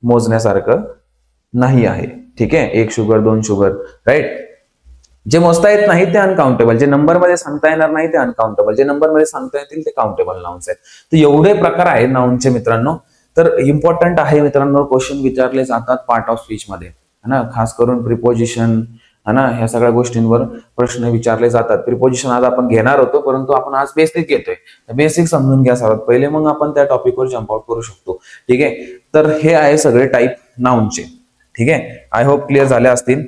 मोजण्यासारखं नाही आहे. ठीक आहे. 1 शुगर 2 शुगर, राईट. जे मोजता येत नाही ते अनकाउंटेबल, जे नंबर मध्ये सांगता येणार नाही ते अनकाउंटेबल, जे नंबर मध्ये सांगता येतील ते काउंटेबल नाउन्स आहेत. तर एवढे प्रकार आहेत नाउनचे मित्रांनो. तर इम्पॉर्टंट आहे मित्रांनो, क्वेश्चन विचारले जातात पार्ट ऑफ स्पीच मध्ये, है ना. खास करून प्रिपोजिशन है ना, ह्या सगळ्या गोष्टींवर प्रश्न विचारले जातात. प्रिपोजिशन आज आपण घेणार होतो, परंतु आपण आज बेसिक घेतोय. बेसिक समजून घ्या सर्वात पहिले, मग आपण त्या टॉपिकवर जम्प आउट करू शकतो. ठीक आहे, तर हे आहे सगळे टाईप नाऊनचे. ठीक आहे, आय होप क्लिअर झाले असतील.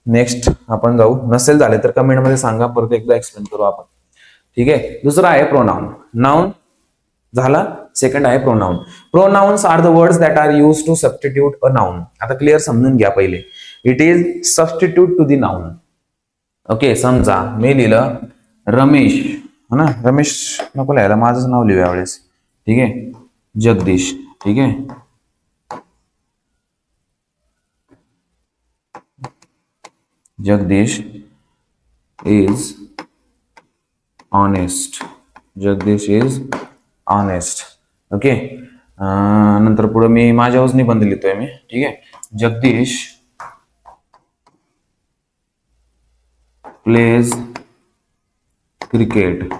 नेक्स्ट आपण जाऊ, नसेल झाले तर कमेंट मध्ये सांगा, परत एकदा एक्सप्लेन करू आपण. ठीक आहे, दुसरा आहे प्रोनाउन. नाउन झाला, सेकंड आहे pronoun. Pronouns are the words that are use to substitute a noun. आता क्लिअर समजून घ्या पहिले, it is substitute to the noun. Okay, समजा मी लिहिलं रमेश, है ना, रमेश नको लिहायला, माझंच नाव लिहू यावेळेस. ठीक आहे, जगदीश. ठीक आहे, Jagdish is honest. Jagdish is honest. Okay, नंतर पुढे मी माझ्या वजनी बंद लिहितोय मी. ठीक आहे, Jagdish pledge cricket.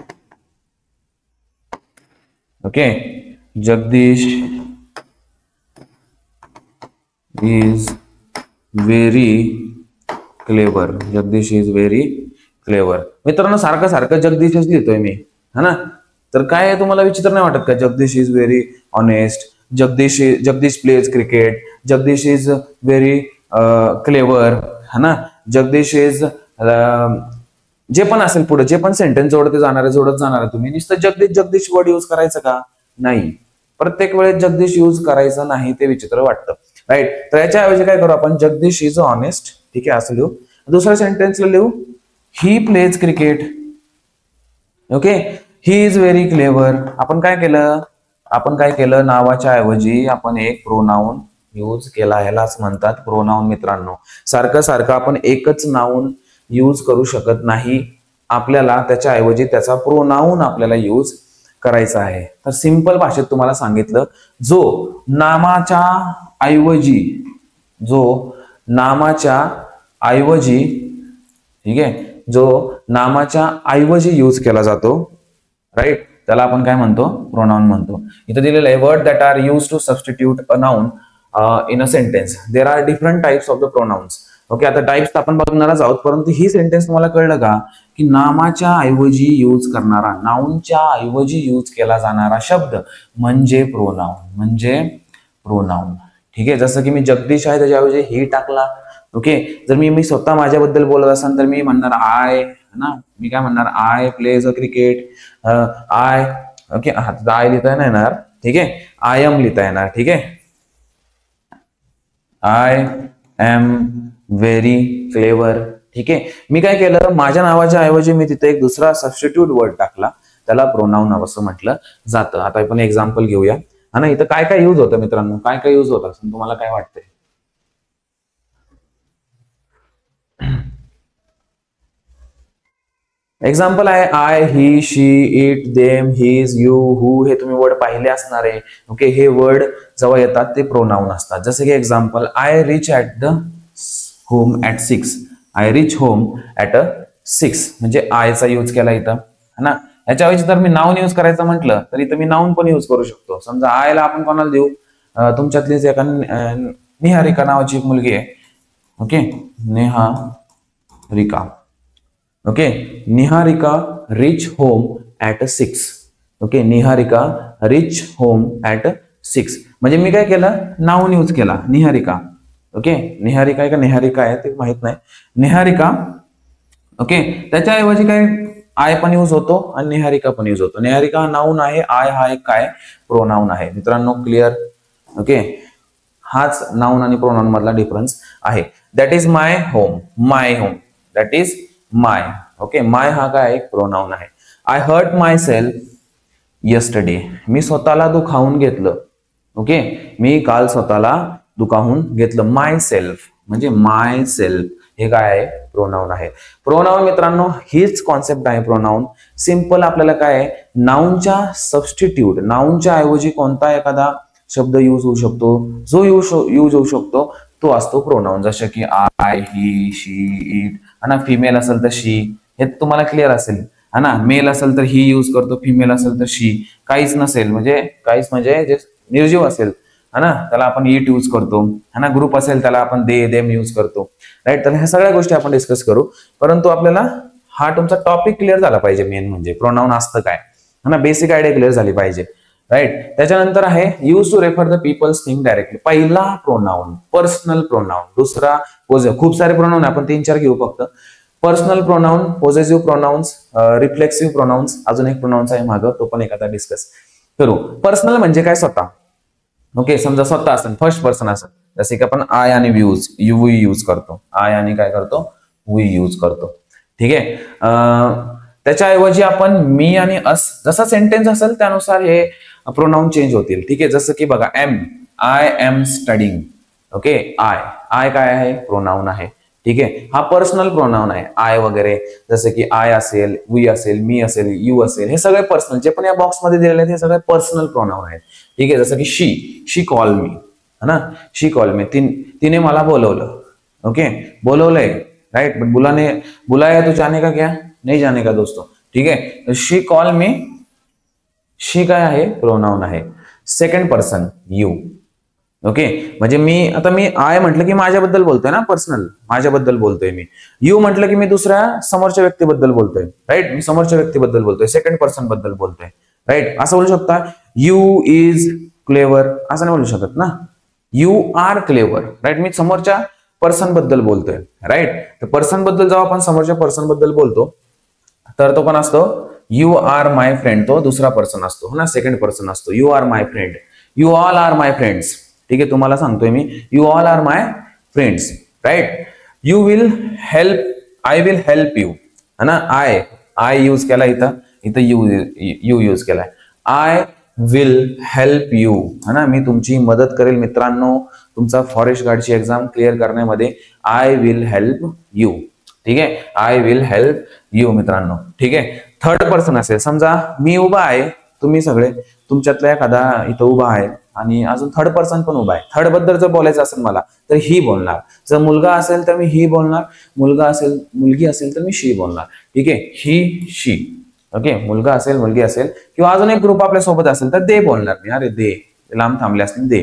Okay, Jagdish is very clever. Jagdish is very clever. मित्रांनो, सारखं सारखं जगदीशच लिहितोय मी, है ना, तर काय तुम्हाला विचित्र नाही वाटत का? Jagdish is very honest, Jagdish pledge cricket, Jagdish is very clever, है ना, जगदीश इज जे पण असेल पुढे, जे पण सेंटेन्स जोडत जाणार तुम्ही नुसतं जगदीश जगदीश वर्ड यूज करायचं का? नाही, प्रत्येक वेळेस जगदीश यूज करायचं नाही, ते विचित्र वाटतं. राईट, तर याच्याऐवजी काय करू आपण, जगदीश इज ऑनेस्ट. ठीक आहे, असं लिहू. दुसऱ्या सेंटेन्सला लिहू he plays cricket. Okay, he is very clever. आपण काय केलं, नावाच्या ऐवजी आपण एक प्रोनाउन यूज केला. ह्यालाच म्हणतात प्रोनाउन. मित्रांनो, सारखं सारखं आपण एकच नाउन यूज करू शकत नाही. आपल्याला त्याच्या ऐवजी त्याचा प्रोनाउन आपल्याला यूज करायचा आहे. तर सिंपल भाषेत तुम्हाला सांगितलं, जो नामाच्या ऐवजी ठीक आहे, जो नामाच्या ऐवजी यूज केला जातो, राईट, त्याला आपण काय म्हणतो, प्रोनाउन म्हणतो. इथे दिलेलं आहे word that are use to substitute a noun in a sentence. There are different types of the pronouns. Okay, आता टाइप्स आपण बघणारच आहोत, परंतु ही सेंटेन्स तुम्हाला कळलं का, की नामाच्या ऐवजी यूज करणारा, नाउनच्या ऐवजी यूज केला जाणारा शब्द म्हणजे प्रोनाउन. ठीक आहे, जसं की मी जगदीश आहे त्याच्याऐवजी ही टाकला. ओके, जर मी स्वतः माझ्याबद्दल बोलत असाल तर मी म्हणणार आय, ना, मी काय म्हणणार, I plays a cricket. I, okay, I लिहिता नाही येणार. ठीक आहे, आय एम लिहिता येणार. ठीक आहे, आय एम व्हेरी क्लेवर. ठीक आहे, मी काय केलं, माझ्या नावाच्या ऐवजी मी तिथे एक दुसरा सबस्टिट्यूट वर्ड टाकला, त्याला प्रोनाउन असं म्हटलं जातं. आता आपण एक्झाम्पल घेऊया. हा ना, इथं काय काय यूज होतं मित्रांनो, काय काय यूज होतं तुम्हाला काय वाटतंय? एक्झाम्पल आहे I, he, she, it, them, his, you, who. हे तुम्ही वर्ड पाहिले असणार आहे. ओके, हे वर्ड जेव्हा येतात ते प्रोनाउन असतात. जसं की example, I rich at the home at 6. I rich home at 6 म्हणजे आयचा यूज केला इथं, है ना. याच्याऐवजी जर मी नाउन यूज करायचं म्हटलं तर इथं मी नाउन पण यूज करू शकतो. समजा आयला आपण कोणाला देऊ, तुमच्यातलीच एका निहारिका नावाची एक मुलगी आहे. Okay, Niharika. Okay, Niharika rich home at 6. Okay, Niharika rich home at 6 म्हणजे मी काय केलं, नाउन यूज केला, निहारिका. ओके, निहारिका आहे का निहारिका आहे ते माहित नाही, निहारिका. ओके, त्याच्याऐवजी काय आय पण यूज होतो आणि निहारिका पण यूज होतो. निहारिका हा नाउन आहे, आय हा एक काय प्रोनाउन आहे. मित्रांनो, क्लिअर? ओके, हाच नाउन आणि प्रोनाउन मधला डिफरन्स आहे. That is my home. My home, that is my. Okay, my हा काय एक प्रोनाउन आहे. I hurt myself yesterday. मी स्वतःला दुखावून घेतलं. ओके, मी काल स्वतःला दुखावून घेतलं. माय सेल्फ म्हणजे माय सेल्फ हे काय आहे, प्रोनाउन आहे. प्रोनाउन मित्रांनो हीच कॉन्सेप्ट आहे प्रोनाउन. सिंपल आपल्याला काय आहे, नाउनच्या सबस्टिट्यूट, नाउनच्या ऐवजी कोणता एखादा शब्द यूज होऊ शकतो, जो यूज होऊ शकतो तो असतो प्रोनाउन. जसं की आय, ही, शी, इट. ना, फिमेल असेल तर शी, हे तुम्हाला क्लिअर असेल. है ना, मेल असेल तर ही यूज करतो, फिमेल असेल तर शी. काहीच नसेल म्हणजे काहीच म्हणजे जे निर्जीव असेल है ना, त्याला आपण इट यूज करतो, है ना, ग्रुप असेल त्याला आपण दे देम यूज करतो, राईट. तर ह्या सगळ्या गोष्टी आपण डिस्कस करू, परंतु आपल्याला हा तुमचा टॉपिक क्लिअर झाला पाहिजे. मेन म्हणजे प्रोनाउन असतं काय, है ना, बेसिक आयडिया क्लिअर झाली पाहिजे, राईट. त्याच्यानंतर आहे use to refer the peoples thing directly. पहिला प्रोनाउन पर्सनल प्रोनाउन, दुसरा खूप सारे प्रोनाउन आपण 3-4 घेऊ फक्त. Personal pronoun, possessive pronouns, reflexive pronouns, अजून एक प्रोनाउन्स आहे मागं, तो पण एखादा डिस्कस करू. पर्सनल म्हणजे काय, स्वतः. ओके, समजा स्वतः असेल, फर्स्ट पर्सन असेल, जसे की आपण आय आणि वी यूज करतो, आय आणि काय करतो, वी यूज करतो, ठीक आहे. त्याच्याऐवजी आपण मी आणि अस, जसा सेंटेन्स असेल त्यानुसार हे प्रोनाउन चेंज होतील, ठीक आहे. जसं की बघा, I am studying, okay, I काय आहे, प्रोनाउन आहे, ठीक आहे. हा पर्सनल प्रोनाउन आहे, आय वगैरे, जसं की आय असेल, वी असेल, मी असेल, यू असेल, हे सगळे पर्सनल, जे पण या बॉक्समध्ये दिलेले आहेत हे सगळे पर्सनल प्रोनाउन आहेत, ठीक आहे. जसं की शी कॉल मी, है ना, शी कॉल मी, तिने मला बोलवलं, ओके, बोलवलंय, राइट. बट बुलाया तो जाने का क्या, नहीं जाने का दोस्तों, ठीक है. शी कॉल मी, शी काय आहे, प्रोनाउन आहे, सेकंड पर्सन यू, ओके. म्हणजे मी आय म्हटलं की माझ्याबद्दल बोलतोय ना, पर्सनल, माझ्याबद्दल बोलतोय मी. यू म्हटलं की मी दुसऱ्या समोरच्या व्यक्तीबद्दल बोलतोय, राईट, मी समोरच्या व्यक्तीबद्दल बोलतोय, सेकंड पर्सन बद्दल बोलतोय, राईट. असं बोलू शकता, यू इज क्लेवर, असं नाही बोलू शकत ना, यू आर क्लेवर, राईट. मी समोरच्या पर्सन बद्दल बोलतोय, राईट. तर पर्सन बद्दल जेव्हा आपण समोरच्या पर्सन बद्दल बोलतो तर तो पण असतो यू आर माय फ्रेंड, तो दुसरा पर्सन असतो ना, सेकंड पर्सन असतो. You are my friend, you all are my friends, ठीक आहे. तुम्हाला सांगतोय मी, you all are my friends, right. You will help, I will help you, है ना, आय यूज केला, इथं यू यूज केलाय, आय विल हेल्प यू, है ना, मी तुमची मदत करेल मित्रांनो तुमचा फॉरेस्ट गार्डची एक्झाम क्लिअर करण्यामध्ये. आय विल हेल्प यू, ठीक आहे, आय विल हेल्प यू मित्रांनो, ठीक आहे. थर्ड पर्सन असेल, समजा मी उभा आहे, तुम्ही सगळे तुमच्यातला एखादा इथं उभा आहे आणि अजून थर्ड पर्सन पण उभा आहे. थर्ड बद्दल जर बोलायचं असेल मला तर ही बोलणार, जर मुलगा असेल तर मी ही बोलणार, मुलगी असेल तर मी शी बोलणार, ठीक आहे. ही शी, ओके, मुलगा असेल, मुलगी असेल, किंवा अजून एक ग्रुप आपल्या सोबत असेल तर दे बोलणार मी, अरे दे, लांब थांबले असतील दे,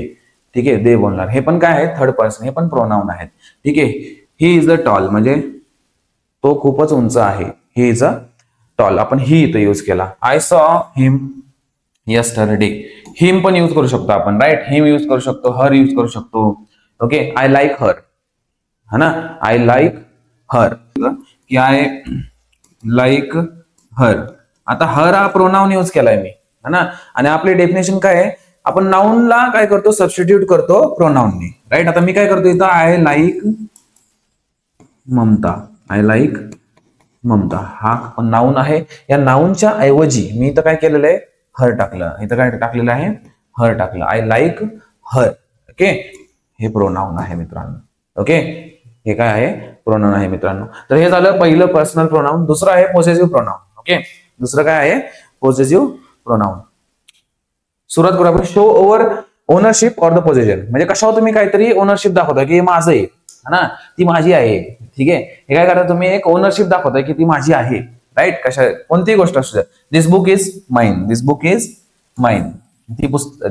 ठीक आहे, दे बोलणार. हे पण काय आहे, थर्ड पर्सन, हे पण प्रोनाउन आहेत, ठीक आहे. ही इज अ टॉल, म्हणजे तो खूपच उंच आहे, ही इज अ टॉल, आपण ही इथं यूज केला. आय सॉ हिम यस्टरडे, हिम पण यूज करू शकतो आपण, राईट. हिम यूज करू शकतो, हर यूज करू शकतो, ओके. आय लाईक हर, है ना, आय लाईक हर, की आय लाईक हर. आता हर हा प्रोनाउन यूज केलाय मी, है ना, आणि आपली डेफिनेशन काय आहे, आपण नाउनला काय करतो, सबस्टिट्यूट करतो प्रोनाउनने, राईट. आता मी काय करतो इथं, I like Mamata, I like Mamata, हा पण नाउन आहे. या नाउनच्या ऐवजी मी इथं काय केलेलं आहे, हर टाकलं, इथं काय टाकलेलं आहे, हर टाकलं, आय लाईक हर, ओके. हे प्रोनाउन आहे मित्रांनो, ओके, हे काय आहे, प्रोनाउन आहे मित्रांनो. तर हे झालं पहिलं पर्सनल प्रोनाउन. दुसरं आहे पॉझेसिव्ह प्रोनाउन, ओके. दुसरं काय आहे, पॉझेसिव्ह प्रोनाउन. सुरुवात करू आपण, show over ownership or the possession, म्हणजे कशावर तुम्ही काहीतरी ओनरशिप दाखवता की हे माझं आहे, ना, ती माझी आहे, ठीक आहे. हे काय करता तुम्ही, एक ओनरशिप दाखवताय की ती माझी आहे, राईट. कोणतीही गोष्ट असू द्या, this book is mine, this book is mine,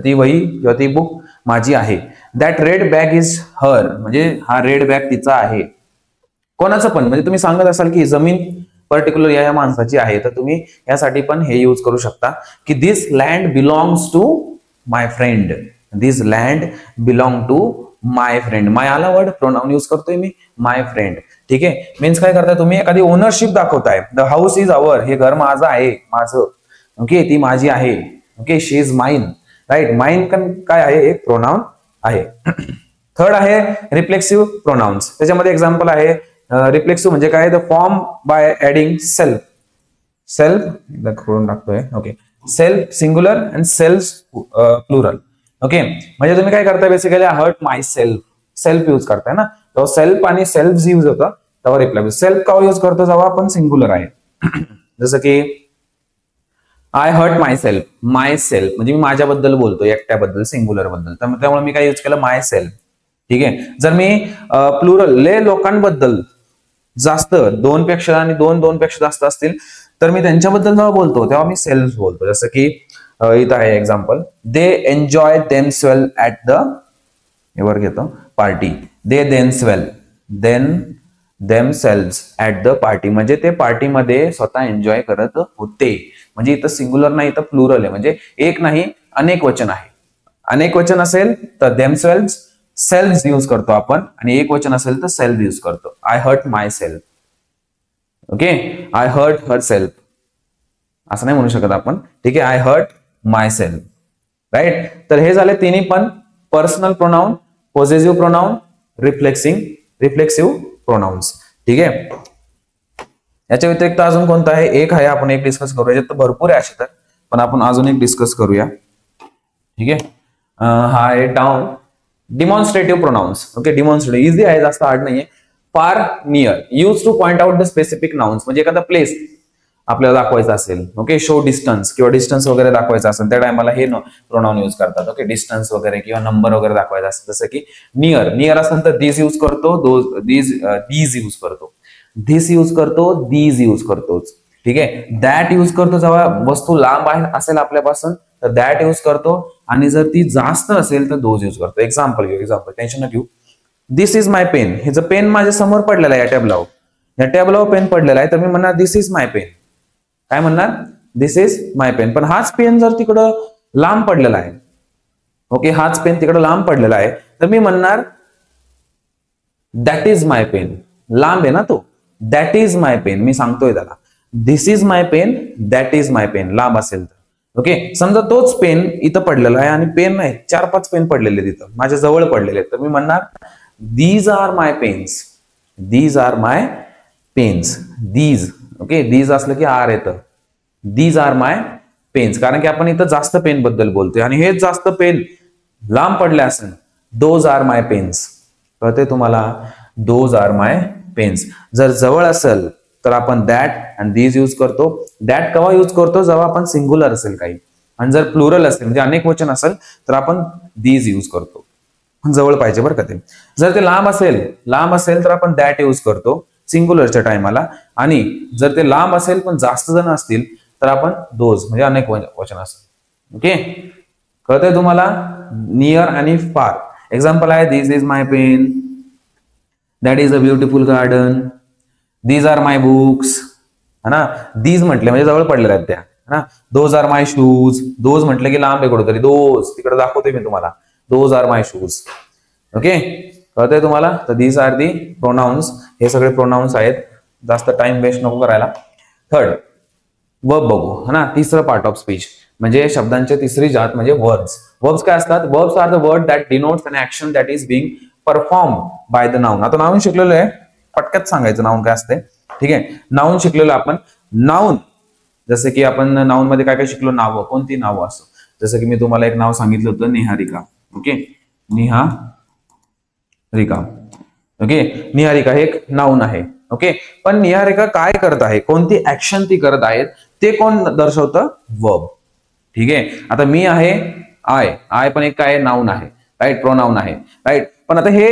ती वही किंवा ती बुक माझी आहे. That red bag is her, म्हणजे हा रेड बॅग तिचा आहे. कोणाचं पण, म्हणजे तुम्ही सांगत असाल की जमीन पर्टिक्युलर या माणसाची आहे, तर तुम्ही यासाठी पण हे यूज करू शकता की this land belongs to my friend, this land belong to my friend. My आला वर्ड, प्रोनाउन यूज करतोय मी, माय फ्रेंड, ठीक आहे. मीन्स काय करताय तुम्ही, एखादी ओनरशिप दाखवताय, द हाऊस इज अवर, हे घर माझं आहे, माझं, ओके, ती माझी आहे, okay. She is mine, right. Mine काय आहे, एक प्रोनाउन आहे. थर्ड आहे रिफ्लेक्सिव्ह प्रोनाउन्स. त्याच्यामध्ये एक्झाम्पल आहे, रिफ्लेक्सिव्ह म्हणजे काय, the form by adding self, करून टाकतोय, okay. Self singular and self plural, okay. म्हणजे तुम्ही काय करताय, basically hurt myself use करताय ना, तो सेल्फ आणि सेल्फ यूज होता, तेव्हा रिप्लाय सेल्फ का यूज करतो जेव्हा आपण सिंग्युलर आहे. जसं की आय हर्ट माय सेल्फ म्हणजे मी माझ्याबद्दल बोलतो, एकट्याबद्दल, सिंग्युलर बद्दल, त्यामुळे मी काय यूज केलं, माय सेल्फ, ठीक आहे. जर मी प्लुरल, ले लोकांबद्दल जास्त, दोनपेक्षा जास्त असतील तर मी त्यांच्याबद्दल जेव्हा बोलतो तेव्हा मी सेल्फ बोलतो. जसं की इथं आहे example, they enjoy themselves at the, वर घेतो party, they themselves at the party, म्हणजे ते पार्टीमध्ये स्वतः एन्जॉय करत होते. म्हणजे इथं सिंग्युलर नाही, इथं प्लुरल आहे, म्हणजे एक नाही अनेक वचन आहे. अनेक वचन असेल तर देमसेल्व्स सेल्फ यूज करतो आपण, आणि एक वचन असेल तर सेल्फ यूज करतो. I hurt myself, okay, I hurt herself असं नाही म्हणू शकत आपण, ठीक आहे, I hurt myself, right. तर हे झाले तिन्ही पण personal pronoun, possessive pronoun, reflexive pronouns, ठीक आहे. याच्या व्यतिरिक्त अजून कोणतं आहे, एक आहे, आपण एक डिस्कस करूया. याच्यात तर भरपूर आहे असे तर, पण आपण अजून एक डिस्कस करूया, ठीक आहे. हा आहे डाऊन, डिमॉन्स्ट्रेटिव्ह प्रोनाउन्स. ओके, डिमॉन्स्ट्रेटिव्ह इझी आहे, जास्त हार्ड नाहीये. फार near, use two point out the specific nouns, म्हणजे एखादा प्लेस आपल्याला दाखवायचा असेल, ओके, शो डिस्टन्स किंवा डिस्टन्स वगैरे दाखवायचा असेल त्या टायमाला हे प्रोनाउन यूज करतात. ओके, डिस्टन्स वगैरे किंवा नंबर वगैरे दाखवायचा असेल, जसं की नियर असेल तर दिस यूज करतो, दीज यूज करतो, धिस यूज करतो, दीज यूज करतोच, ठीक आहे. दॅट यूज करतो जेव्हा वस्तू लांब आहे असेल आपल्यापासून तर दॅट यूज करतो, आणि जर ती जास्त असेल तर दोज यूज करतो. एक्झाम्पल टेन्शन न घेऊ. दिस इज माय पेन, हे जर पेन माझ्या समोर पडलेला आहे, या टॅबलावर पेन पडलेला आहे, तर मी म्हणणार दिस इज माय पेन. काय म्हणणार, दिस इज माय पेन. पण हाच पेन जर तिकडं लांब पडलेला आहे, ओके, हाच पेन तिकडं लांब पडलेला आहे, तर मी म्हणणार दॅट इज माय पेन. लांब आहे ना तो, दॅट इज माय पेन, मी सांगतोय त्याला. This is my pen, that is my pen, लांब असेल तर. ओके, समजा तोच पेन इथं पडलेला आहे आणि पेन नाही, 4-5 पेन पडलेले तिथं माझ्या जवळ पडलेले आहेत, तर मी म्हणणार these are my pens, these are my pens, these. Okay, these असलं की आर येतं, दीज आर माय पेन्स, कारण की आपण इथं जास्त पेन बद्दल बोलतोय आणि हेच जास्त पेन लांब पडले असेल, दोज आर माय पेन्स. कळते तुम्हाला, दोज आर माय पेन्स. जर जवळ असेल तर आपण दॅट आणि दीज यूज करतो. दॅट केव्हा यूज करतो, जेव्हा आपण सिंग्युलर असेल काही, आणि जर प्लुरल असेल म्हणजे अनेक वचन असेल तर आपण दीज यूज करतो. जवळ पाहिजे बरं का ते. जर ते लांब असेल तर आपण दॅट यूज करतो सिंग्युलरच्या टायमाला, आणि जर ते लांब असेल पण जास्त जण असतील तर आपण दोज म्हणजे अनेक वचन असेल. ओके, कळतंय तुम्हाला. नियर आणि फार. एक्झाम्पल आहे, this is my pen, that is a beautiful garden, these are my books, है ना. दीज म्हटले म्हणजे जवळ पडलेल्या आहेत त्या, है ना. Those are my shoes, those म्हटलं की लांब आहे कुठेतरी, दोज तिकडे दाखवतोय मी तुम्हाला, those are my shoes. Okay, कळतंय तुम्हाला. तर दीज आर दी प्रोनाउन्स, हे सगळे प्रोनाउन्स आहेत, जास्त टाइम वेस्ट नको करायला. थर्ड, वर्ब बघू, है ना. तिसरं पार्ट ऑफ स्पीच म्हणजे शब्दांची तिसरी जात म्हणजे वर्ब्स. वर्ब्स काय असतात, verbs are the word that denotes an action that is being perform by the noun. आता नाउन शिकलेलो आहे, पटक्यात सांगायचं नाउन काय असते, ठीक आहे. नाउन शिकलेलो आपण. नाउन जसं की आपण नाउन मध्ये काय काय शिकलो, नावं, कोणती नावं असो. जसं की मी तुम्हाला एक नाव सांगितलं होतं, निहारिका. ओके, निहारिका. ओके, निहारिका हे एक नाउन आहे. ओके, पण निहारिका काय करत आहे, कोणती ऍक्शन ती करत आहेत, ते कोण दर्शवतं, वर्ब. ठीक आहे. आता मी आहे, आय पण एक काय नाउन आहे, राईट, प्रोनाउन आहे, राईट. पण आता हे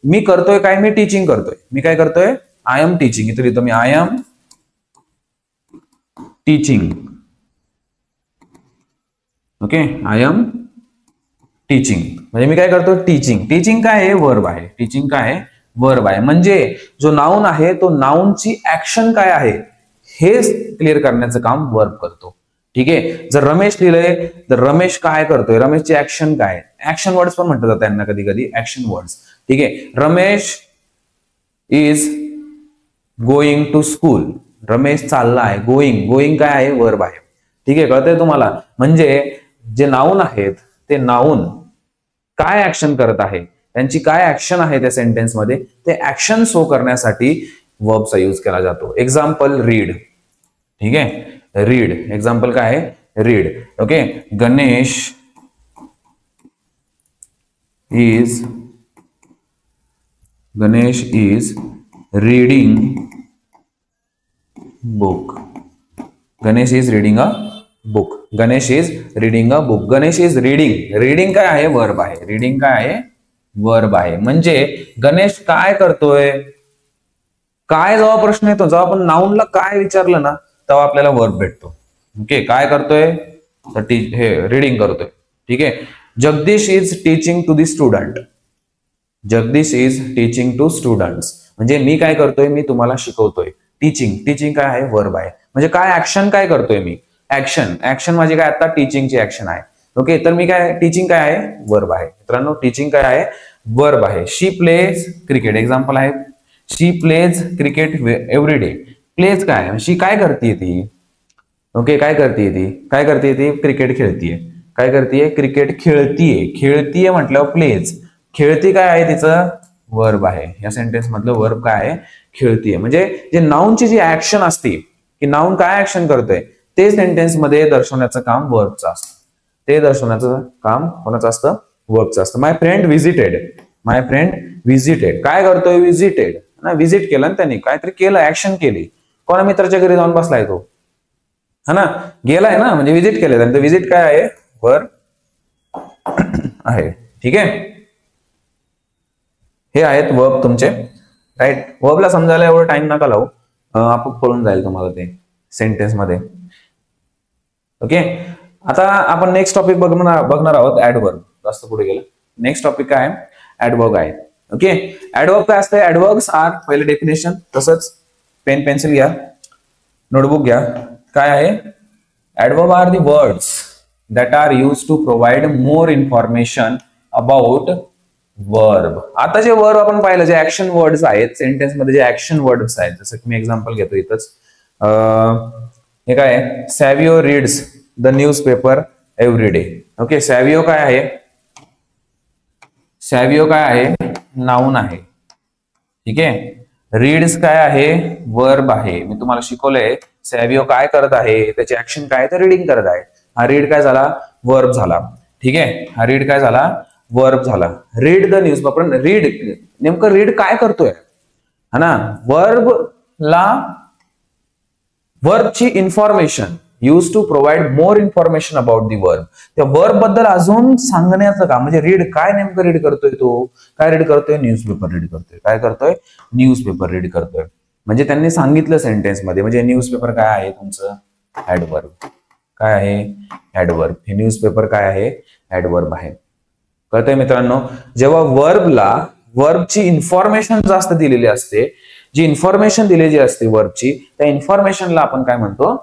मी करतोय काय, मी टीचिंग करतोय. मी काय करतोय, आय एम टीचिंग. इथं लिहितो मी I am teaching. Okay, I am teaching म्हणजे मी काय करतो, टीचिंग. टीचिंग काय आहे, वर्ब आहे. टीचिंग काय आहे, वर्ब आहे. म्हणजे जो नाउन आहे तो नाउनची ऍक्शन काय आहे हे क्लिअर करण्याचं काम वर्ब करतो. ठीक आहे. जर रमेश लिहिलंय तर रमेश काय करतोय, रमेशची ऍक्शन काय, ऍक्शन वर्ड्स पण म्हटलं जातं त्यांना कधी कधी, ऍक्शन वर्ड्स. ठीक आहे. Ramesh is going to school. Ramesh चालला आहे, गोइंग काय आहे, वर्ब आहे. ठीक आहे, कळतंय तुम्हाला. म्हणजे जे नाउन आहेत ते नाउन काय ऍक्शन करत आहे, त्यांची काय ऍक्शन आहे त्या सेंटेन्स मध्ये, ते ऍक्शन शो करण्यासाठी वर्बचा यूज केला जातो. Example, read. ठीक आहे, रीड. एक्झाम्पल काय आहे, read. Okay, Ganesh is reading book. Ganesh is reading a book. Ganesh is reading a book. Ganesh is reading. Reading काय आहे, वर्ब आहे. रीडिंग काय आहे, वर्ब आहे. म्हणजे गणेश काय करतोय, काय जेव्हा प्रश्न येतो, जेव्हा आपण नाउनला काय विचारलं ना तेव्हा आपल्याला वर्ब भेटतो. ओके, काय करतोय, तर हे रीडिंग करतोय. ठीक आहे. Jagdish is teaching to the student. Jagdish is teaching to students. म्हणजे मी काय करतोय, मी तुम्हाला शिकवतोय. टीचिंग, टीचिंग काय आहे, वर्ब आहे. म्हणजे काय ऍक्शन काय करतोय मी, ऍक्शन. ऍक्शन माझी काय आता टीचिंगची ऍक्शन आहे. ओके, तर मी काय, टीचिंग काय आहे, वर्ब आहे. मित्रांनो टीचिंग काय आहे, वर्ब आहे. शी प्लेज क्रिकेट, एक्झाम्पल आहे. She plays cricket every day. Plays काय, शी काय करते ती. ओके, काय करते ती, काय करते ती, क्रिकेट खेळतीये. काय करतेय, क्रिकेट खेळतीये. खेळतीये म्हटल्यावर प्लेज. खेळती काय आहे तिचं, वर्ब आहे. या सेंटेन्स मधलं वर्ब काय आहे, खेळतीये. म्हणजे जे नाउनची जी ऍक्शन असते, की नाउन काय ऍक्शन करतोय, ते सेंटेन्स मध्ये दर्शवण्याचं काम वर्बचं असतं. ते दर्शवण्याचं काम कोणाचं असतं, वर्बचं असतं. माय फ्रेंड व्हिजिटेड. माय फ्रेंड व्हिजिटेड. काय करतोय, व्हिजिटेड ना, व्हिजिट केलं ना त्यांनी, काहीतरी केलं, ऍक्शन केली. कोणा मित्राच्या घरी जाऊन बसलाय तो, हा ना, गेलाय ना, म्हणजे व्हिजिट केलं. त्यांचं व्हिजिट काय आहे, वर्ब आहे. ठीक आहे. हे आहेत वर्ब तुमचे, राईट. वर्बला समजायला एवढं टाइम नका लावू, आपण कळून जाईल तुम्हाला ते सेंटेन्स मध्ये. ओके, आता आपण नेक्स्ट टॉपिक बघणार आहोत, ऍडवर्ब. जास्त पुढे गेलं. नेक्स्ट टॉपिक काय आहे, ऍडवर्ब आहे. ओके, ऍडवर्ब काय असतं, ऍडवर्ब्स आर, पहिले डेफिनेशन. तसंच पेन पेन्सिल घ्या, नोटबुक घ्या. काय आहे, adverb are the words that are use to provide more information about verb. आता जे वर्ब आपण पाहिलं, जे ऍक्शन वर्ड्स आहेत सेंटेन्स मध्ये, जे ऍक्शन वर्ड्स आहेत, जसं की मी एक्झाम्पल घेतो इथंच. हे काय आहे, Savio reads the newspaper every day. Okay, Savio काय आहे, सॅव्हिओ काय आहे, नाउन आहे. ठीक आहे. रीड्स काय आहे, वर्ब आहे. मी तुम्हाला शिकवलंय सॅव्हिओ काय करत आहे, त्याचे ऍक्शन काय, तर रीडिंग करत आहे. हा रीड काय झाला, वर्ब झाला. ठीक आहे, हा रीड काय झाला, वर्ब झाला. Read the newspaper. रीड, नेमकं रीड काय करतोय, हा ना. वर्बची information, use to provide more information about the verb. त्या वर्ब बद्दल अजून सांगण्याचं काम. म्हणजे रीड काय नेमकं रीड करतोय, तो काय रीड करतोय, न्यूजपेपर रीड करतोय. काय करतोय, न्यूजपेपर रीड करतोय. म्हणजे त्यांनी सांगितलं सेंटेन्स मध्ये. म्हणजे न्यूजपेपर काय आहे तुमचं, ऍडवर्ब. काय आहे, ऍडवर्ब. हे न्यूजपेपर काय आहे, ऍडवर्ब आहे. कळतंय मित्रांनो. जेव्हा वर्बची इन्फॉर्मेशन जास्त दिलेली असते, जी इन्फॉर्मेशन दिलेली असते वर्बची, त्या इन्फॉर्मेशनला आपण काय म्हणतो,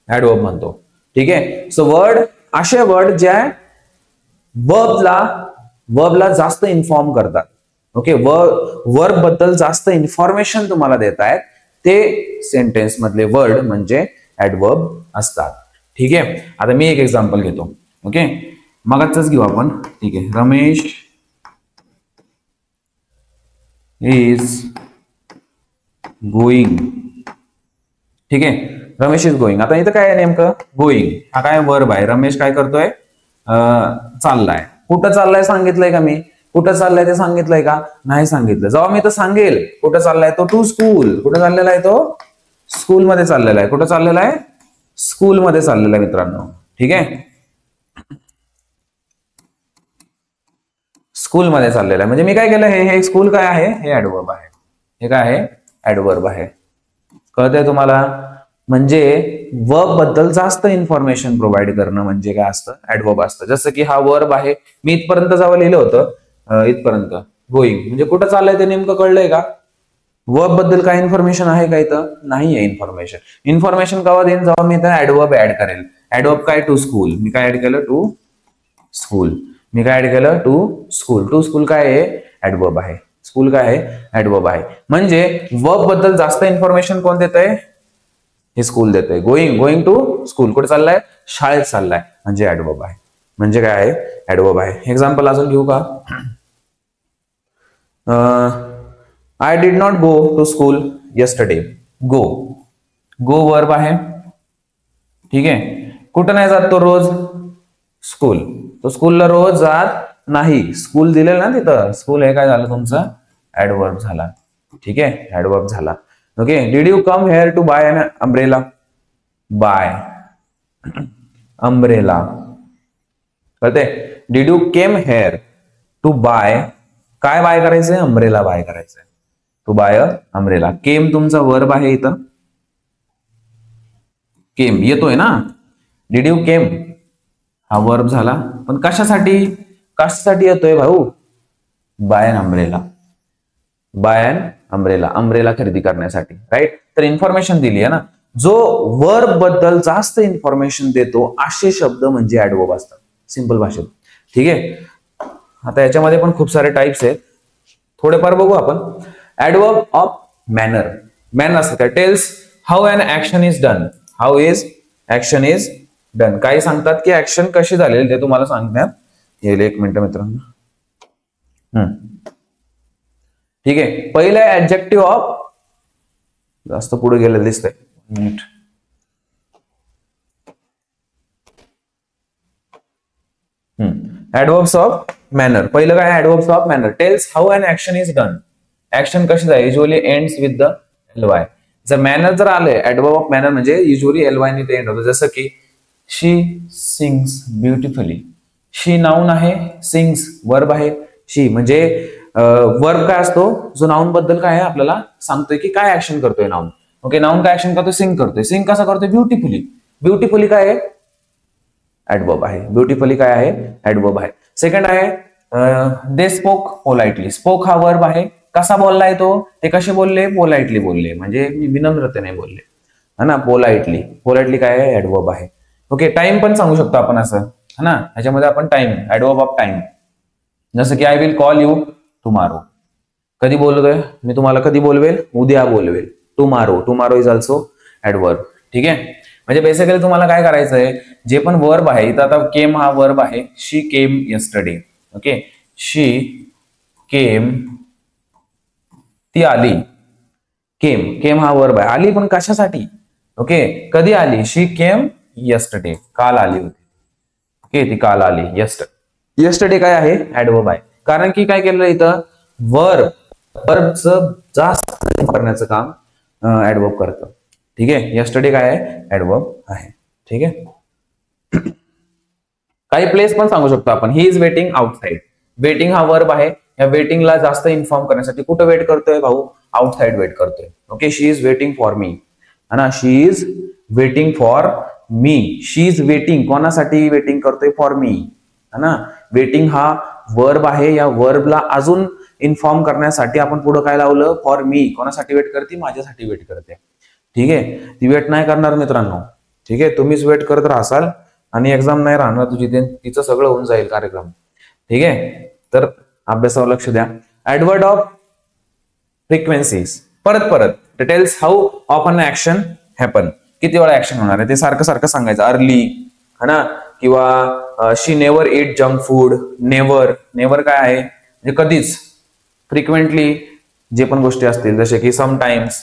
ऍडवर्ब म्हणतो. ठीक आहे. सो वर्ड, असे वर्ड ज्या वर्बला जास्त इन्फॉर्म करतात. ओके, वर्ब बद्दल जास्त इन्फॉर्मेशन तुम्हाला देत आहेत, ते सेंटेन्स मधले वर्ड म्हणजे ऍडवर्ब असतात. ठीक आहे. आता मी एक एक्झाम्पल घेतो. ओके, मगाच घेऊ आपण. ठीक आहे. Ramesh is going. ठीक आहे, रमेश इज गोईंग. आता इथं काय आहे नेमकं, गोईंग हा काय वर्ब आहे. रमेश काय करतोय, चाललाय. कुठं चाललाय सांगितलंय का मी, कुठं चाललाय ते सांगितलंय का, नाही सांगितलं. जेव्हा मी तर सांगेल कुठं चाललाय तो, टू स्कूल. कुठं चाललेला आहे तो, स्कूल मध्ये चाललेला आहे. कुठं चाललेला आहे, स्कूल मध्ये चाललेला आहे मित्रांनो. ठीक आहे, स्कूल मध्ये चाललेला आहे. म्हणजे मी काय केलं, हे स्कूल काय आहे, हे ऍडवर्ब आहे. हे काय आहे, ऍडवर्ब आहे. कळतंय तुम्हाला. म्हणजे वर्ब बद्दल जास्त इन्फॉर्मेशन प्रोव्हाइड करणं म्हणजे काय असतं, ऍडवर्ब असतं. जसं की हा वर्ब आहे, मी इथपर्यंत जेव्हा लिहिलं होतं, इथपर्यंत गोईंग म्हणजे कुठं चाललंय ते नेमकं कळलंय का. वर्ब बद्दल काय इन्फॉर्मेशन आहे का, इथं नाही आहे इन्फॉर्मेशन. इन्फॉर्मेशन केव्हा देईन, जेव्हा मी इथं ऍडवर्ब ऍड करेल. ऍडवर्ब काय, टू स्कूल. मी काय ऍड केलं, टू स्कूल. मी काय ऍड केलं, टू स्कूल. टू स्कूल काय आहे, ऍडवर्ब आहे. स्कूल काय आहे, ऍडवर्ब आहे. म्हणजे वर्ब बद्दल जास्त इन्फॉर्मेशन कोण देत आहे, हे स्कूल देत आहे. Going to school. कुठे चाललाय, शाळेत चाललाय. म्हणजे ऍडवर्ब आहे. म्हणजे काय आहे, ऍडवर्ब आहे. एक्झाम्पल अजून घेऊ का. I did not go to school yesterday. Go verb आहे. ठीक आहे. कुठं नाही जात तो रोज, स्कूल. तो स्कूलला रोज जात नाही. स्कूल दिलेलं ना तिथं, स्कूल हे काय झालं तुमचं, ऍडवर्ब झाला. ठीक आहे, ऍडवर्ब झाला. Okay, did you come here to buy an umbrella. Buy umbrella. कळते. Did you came here to buy, काय बाय करायचंय, अम्ब्रेला बाय करायचंय. To buy umbrella. केम तुमचा वर्ब आहे इथं. केम येतोय ना. डिड यू केम, हा वर्ब झाला, पण कशासाठी कशासाठी येतोय भाऊ? बाय अन अम्ब्रेला, बाय अन अम्ब्रेला, अम्ब्रेला खरेदी करण्यासाठी, राईट. तर इन्फॉर्मेशन दिली आहे ना. जो वर्ब बद्दल जास्त इन्फॉर्मेशन देतो असे शब्द म्हणजे ऍडवर्ब असतात, सिंपल भाषेत. ठीक आहे. आता याच्यामध्ये पण खूप सारे टाइप्स आहेत, थोडेफार बघू आपण. Adverb of manner. मॅनर असं काय? Tells how an action is done. How is action is done. काही सांगतात की ऍक्शन कशी झालेली ते तुम्हाला सांगण्यात येईल. एक मिनिट मित्रांनो. ठीक आहे. पहिलं ऍडजेक्टिव्ह ऑफ, जास्त पुढे गेलेलं दिसतंय, मिनिट. ऍडवर्ब्स of manner. पहिलं काय? Adverbs of manner. Tells how an action is done. Action कशी जाईल? Usually ends with the L Y. जर मॅनर जर आले, ऍडवर्ब ऑफ मॅनर म्हणजे युजली एलवाय ने ते एंड होतं. जसं की she sings beautifully. She noun आहे, सिंग्स वर्ब आहे. शी म्हणजे वर्ब काय असतो? जो नाऊन बद्दल काय आहे आपल्याला सांगतोय की काय ऍक्शन करतोय नाऊन. ओके. नाऊन काय ऍक्शन करतोय? सिंग करतोय. सिंग कसा करतोय? ब्युटिफुली. ब्युटिफुली काय आहे? ऍडवर्ब आहे. ब्युटिफुली काय आहे? ऍडवर्ब आहे. सेकंड आहे दे स्पोक पोलाइटली. स्पोक हा वर्ब आहे. कसा बोललाय तो? ते कसे बोलले? पोलाइटली बोलले, म्हणजे विनम्रतेने बोलले, है ना. पोलाइटली. पोलाइटली काय आहे? ऍडवर्ब आहे. ओके. टाइम पण सांगू शकतो आपण असं, है ना. ह्याच्यामध्ये आपण टाइम, ऍडवर्ब ऑफ टाइम. जसं की I will call you tomorrow. कधी बोलतोय मी तुम्हाला? कधी बोलवेल? उद्या बोलवेल. Tomorrow. Tomorrow is also adverb. ठीक आहे. म्हणजे बेसिकली तुम्हाला काय करायचंय, जे पण वर्ब आहे इथं, आता केम हा वर्ब आहे. She came yesterday. Okay. She came, ती आली. केम, केम हा वर्ब आहे. आली पण कशासाठी? ओके. कधी आली? शी केम यस्टरडे, काल आली होती. ओके. ती काल आली. यस्टरडे काय आहे? ऍडवर्ब आहे. कारण की काय केलेलं इथं? वर्बचं जास्त करण्याचं काम ऍडवर्ब करतं. ठीक आहे. यस्टरडे काय आहे? ऍडवर्ब आहे. ठीक आहे. काही प्लेस पण सांगू शकतो आपण. He is waiting outside. Waiting हा वर्ब आहे. या वेटिंगला जास्त इन्फॉर्म करण्यासाठी कुठं वेट करतोय भाऊ? आउटसाइड वेट करतोय. Okay. She is waiting for me, है ना. She is waiting for me. She is waiting कोणासाठी वेटिंग करतोय? फॉर मी, है ना. वेटिंग हा वर्ब आहे. या वर्बला अजून इन्फॉर्म करण्यासाठी आपण पुढे काय लावलं? For me. कोणासाठी वेट करते? माझ्यासाठी वेट करते. ठीक आहे. ती वेट नाही करणार मित्रांनो. ठीक आहे. तुम्हीच वेट करत राहाल आणि एक्झाम नाही राहणार तुझी, तिचं सगळं होऊन जाईल कार्यक्रम. ठीक आहे. तर अभ्यासावर लक्ष द्या. Adverb of frequencies. परत परत tells how often action happen. किती वेळा ऍक्शन होणार आहे ते सारखं सारखं सांगायचं. अर्ली, है ना. किंवा she never eat junk food. Never, never काय आहे? म्हणजे कधीच. फ्रिक्वेंटली जे पण गोष्टी असतील, जसे की समटाइम्स,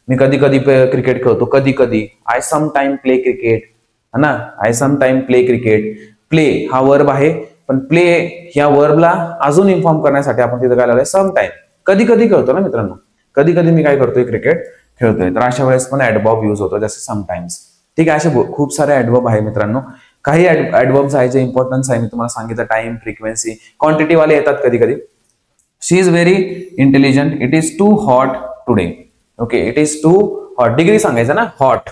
मी कधी कधी क्रिकेट खेळतो. कधी कधी. I some time play cricket, है ना. I some time play cricket. Play हा वर्ब आहे, पण प्ले ह्या वर्बला अजून इन्फॉर्म करण्यासाठी आपण तिथे काय लावलंय? Some time. कधी कधी खेळतो ना मित्रांनो. कधी कधी मी काय करतोय? क्रिकेट खेळतोय. तर अशा वेळेस पण ऍडवर्ब युज होतो, जसे समटाइम्स. ठीक आहे. असे खूप सारे ऍडवर्ब आहे मित्रांनो. काही ऍडवर्ब्स आहे जे इम्पॉर्टन्स आहे, मी तुम्हाला सांगितलं. टाइम, फ्रिक्वेन्सी, क्वांटिटी वाले येतात कधी कधी. She is very intelligent. It is too hot today. Okay. It is too hot. Degree सांगायचं ना. Hot.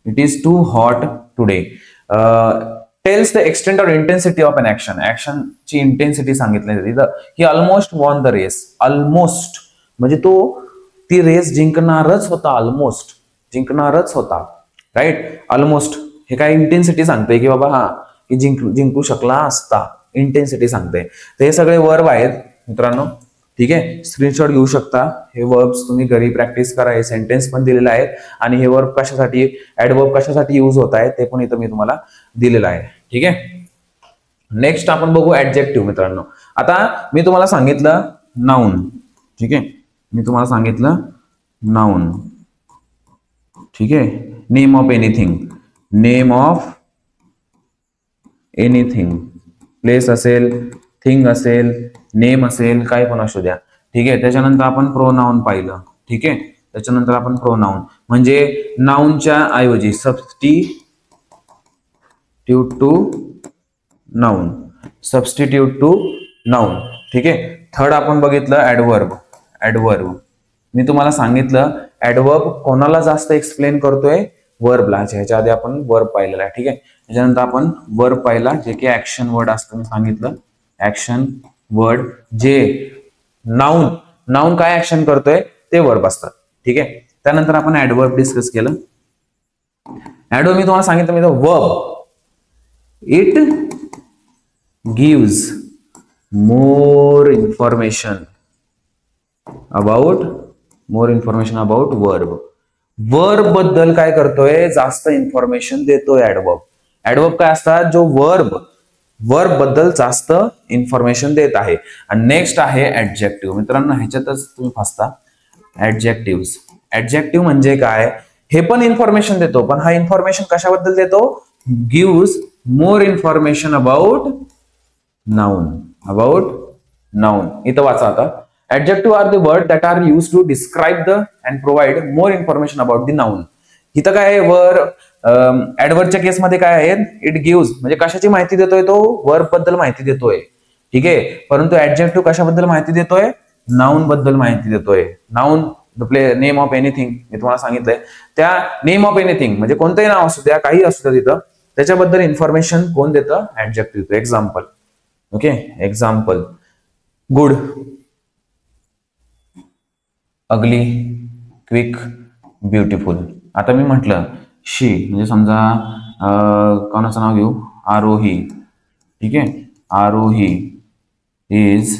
It is too hot today. Tells the extent or intensity of an action. ऍक्शनची इंटेन्सिटी सांगितली. He almost won the race. Almost म्हणजे तो ती रेस जिंकणारच होता. ऑलमोस्ट जिंकणारच होता, राईट. ऑलमोस्ट हे काय इंटेन्सिटी सांगतंय की बाबा हा की जिंकू शकला असता. इंटेन्सिटी सांगते. तर हे सगळे वर्ब आहेत मित्रांनो. ठीक आहे. स्क्रीनशॉट घेऊ शकता. हे वर्ब्स तुम्ही घरी प्रॅक्टिस करा. हे सेंटेन्स पण दिलेले आहेत आणि हे वर्ब कशासाठी, ऍडवर्ब कशासाठी युज होत आहे ते पण इथं मी तुम्हाला दिलेलं आहे. ठीक आहे. नेक्स्ट आपण बघू ऍडजेक्टिव्ह मित्रांनो. आता मी तुम्हाला सांगितलं नाउन. ठीक आहे. मी तुम्हाला सांगितलं नाउन. ठीक आहे. Name of anything. Name of anything. Place असेल, थिंग असेल, नेम असेल, काय पण असू द्या. ठीक आहे. त्याच्यानंतर आपण प्रोनाउन पाहिलं. ठीक आहे. त्याच्यानंतर आपण प्रोनाउन म्हणजे नाउनच्या ऐवजी substitute to noun. Substitute to noun. ठीक आहे. थर्ड आपण बघितलं ऍडवर्ब. ऍडवर्ब मी तुम्हाला सांगितलं ऍडवर्ब कोणाला जास्त एक्सप्लेन करतोय? वर्बला. ह्याच्या आधी आपण वर्ब पाहिलेला आहे. ठीक आहे. त्याच्यानंतर आपण वर्ब पाहिला, जे की ऍक्शन वर्ड असतं, मी सांगितलं ऍक्शन वर्ड, जे नाउन काय ऍक्शन करतोय ते वर्ब असतात. ठीक आहे. त्यानंतर आपण ऍडवर्ब डिस्कस केलं. ऍडवर्ब मी तुम्हाला सांगितलं मी verb, it gives more information about verb. Verb बद्दल काय करतोय, जास्त इन्फॉर्मेशन देतोय ऍडवर्ब. ऍडवर्ब काय असतात, जो वर्ब बद्दल जास्त इन्फॉर्मेशन देत आहे. आणि नेक्स्ट आहे ऍडजेक्टिव्ह. मित्रांनो ह्याच्यातच तुम्ही फसता. ऍडजेक्टिव्ह म्हणजे काय, हे पण इन्फॉर्मेशन देतो, पण हा इन्फॉर्मेशन कशाबद्दल देतो, gives more information about noun. इथं वाचा आता. Adjective are the word that are used to describe the and provide more information about the noun. इथं काय आहे, ऍडवर्बच्या केसमध्ये काय आहे, इट गिव्स म्हणजे कशाची माहिती देतोय, तो वर्ब बद्दल माहिती देतोय. ठीक आहे. परंतु ऍडजेक्टिव्ह कशाबद्दल माहिती देतोय, नाउन बद्दल माहिती देतोय. Noun the play name of anything, मी तुम्हाला सांगितलंय, त्या नेम ऑफ एनिथिंग म्हणजे कोणतंही नाव असू द्या, काही असू द्या, तिथं त्याच्याबद्दल इन्फॉर्मेशन कोण देतं, adjective. Example, okay, example, good, ugly, quick, beautiful. आता मी म्हटलं शी, म्हणजे समजा कोणाचं नाव घेऊ, आरोही. ठीक आहे. आरोही इज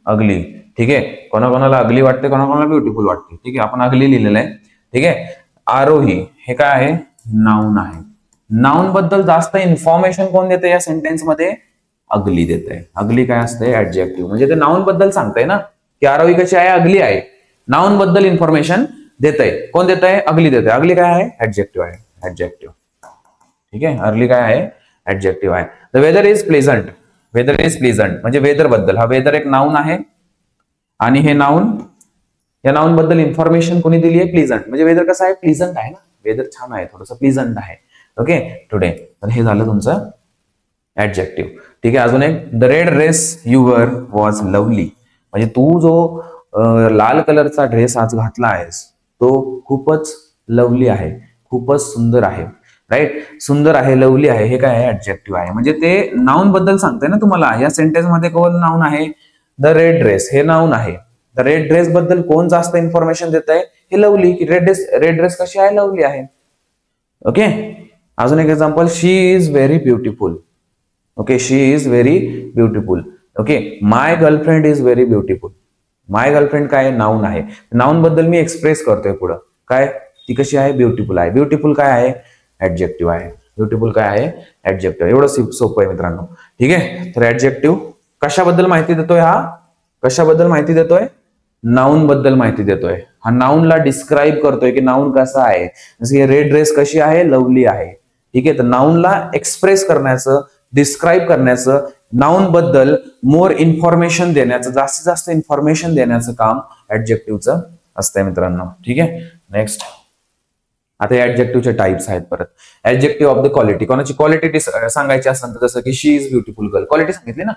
अगली. ठीक आहे. कोणाकोणाला अगली वाटते, कोणाकोणाला ब्युटिफुल वाटते. ठीक आहे. आपण अगली लिहिलेलं आहे. ठीक आहे. आरोही हे काय आहे, नाउन आहे. नाउन बद्दल जास्त इन्फॉर्मेशन कोण देते या सेंटेन्स मध्ये, अगली देते. अगली काय असते, ऍडजेक्टिव्ह. म्हणजे ते नाउन बद्दल सांगतंय ना, की आरोही कशी आहे, अगली आहे. नाउन बद्दल इन्फॉर्मेशन देतंय. कोण देतंय, अगली देते. अगली काय आहे, ऍडजेक्टिव्ह आहे. ऍडजेक्टिव्ह. ठीक आहे. अगली काय आहे, ऍडजेक्टिव्ह आहे. The weather is pleasant. म्हणजे वेदर बद्दल. हा वेदर एक नाउन आहे आणि हे नाउन, या नाउन बद्दल इन्फॉर्मेशन कोणी दिली आहे, प्लीझंट. म्हणजे वेदर कसं आहे, प्लीझंट आहे ना, वेदर छान आहे, थोडंसं प्लीझंट आहे. Okay, today. तर हे झालं तुमचं ऍडजेक्टिव्ह. ठीक आहे. अजून एक, the red dress you were was lovely. म्हणजे तू जो लाल कलरचा ड्रेस आज घातला आहेस, तो खूपच लवली आहे, खूपच सुंदर आहे. राईट. सुंदर आहे, लवली आहे, हे काय आहे, ऍडजेक्टिव्ह आहे. म्हणजे ते नाउन बद्दल सांगतंय ना तुम्हाला. या सेंटेन्स मध्ये कोण नाउन आहे, द रेड ड्रेस हे नाउन आहे. द रेड ड्रेस बद्दल कोण जास्त इन्फॉर्मेशन देत आहे, हे लवली, की रेड ड्रेस कशी आहे, लवली आहे. ओके. अजून एक example, she is very beautiful. Okay, she is very beautiful. Okay, my girlfriend is very beautiful. My girlfriend काय, नाउन आहे. नाउन बद्दल मी एक्सप्रेस करतोय पुढं, काय, ती कशी आहे, ब्युटिफुल आहे. ब्युटिफुल काय आहे, ऍडजेक्टिव्ह आहे. ब्युटिफुल काय आहे, ऍडजेक्टिव्ह. एवढं सोपं आहे मित्रांनो. ठीक आहे. तर ऍडजेक्टिव्ह कशाबद्दल माहिती देतोय, हा कशाबद्दल माहिती देतोय, नाउन बद्दल माहिती देतोय. हा नाउनला डिस्क्राईब करतोय की नाउन कसा आहे. जसं रेड ड्रेस कशी आहे, लवली आहे. ठीक आहे. तर नाउनला एक्सप्रेस करण्याचं, डिस्क्राईब करण्याचं, नाउन बद्दल मोर इन्फॉर्मेशन देण्याचं, जास्तीत जास्त इन्फॉर्मेशन देण्याचं काम ऍडजेक्टिव्हचं असतंय मित्रांनो. ठीक आहे. नेक्स्ट, आता ऍडजेक्टिव्हचे टाइप्स आहेत परत. Adjective of the quality. कोणाची क्वालिटी सांगायची असेल तर, जसं की शी इज ब्युटिफुल गर्ल, क्वालिटी सांगितली ना.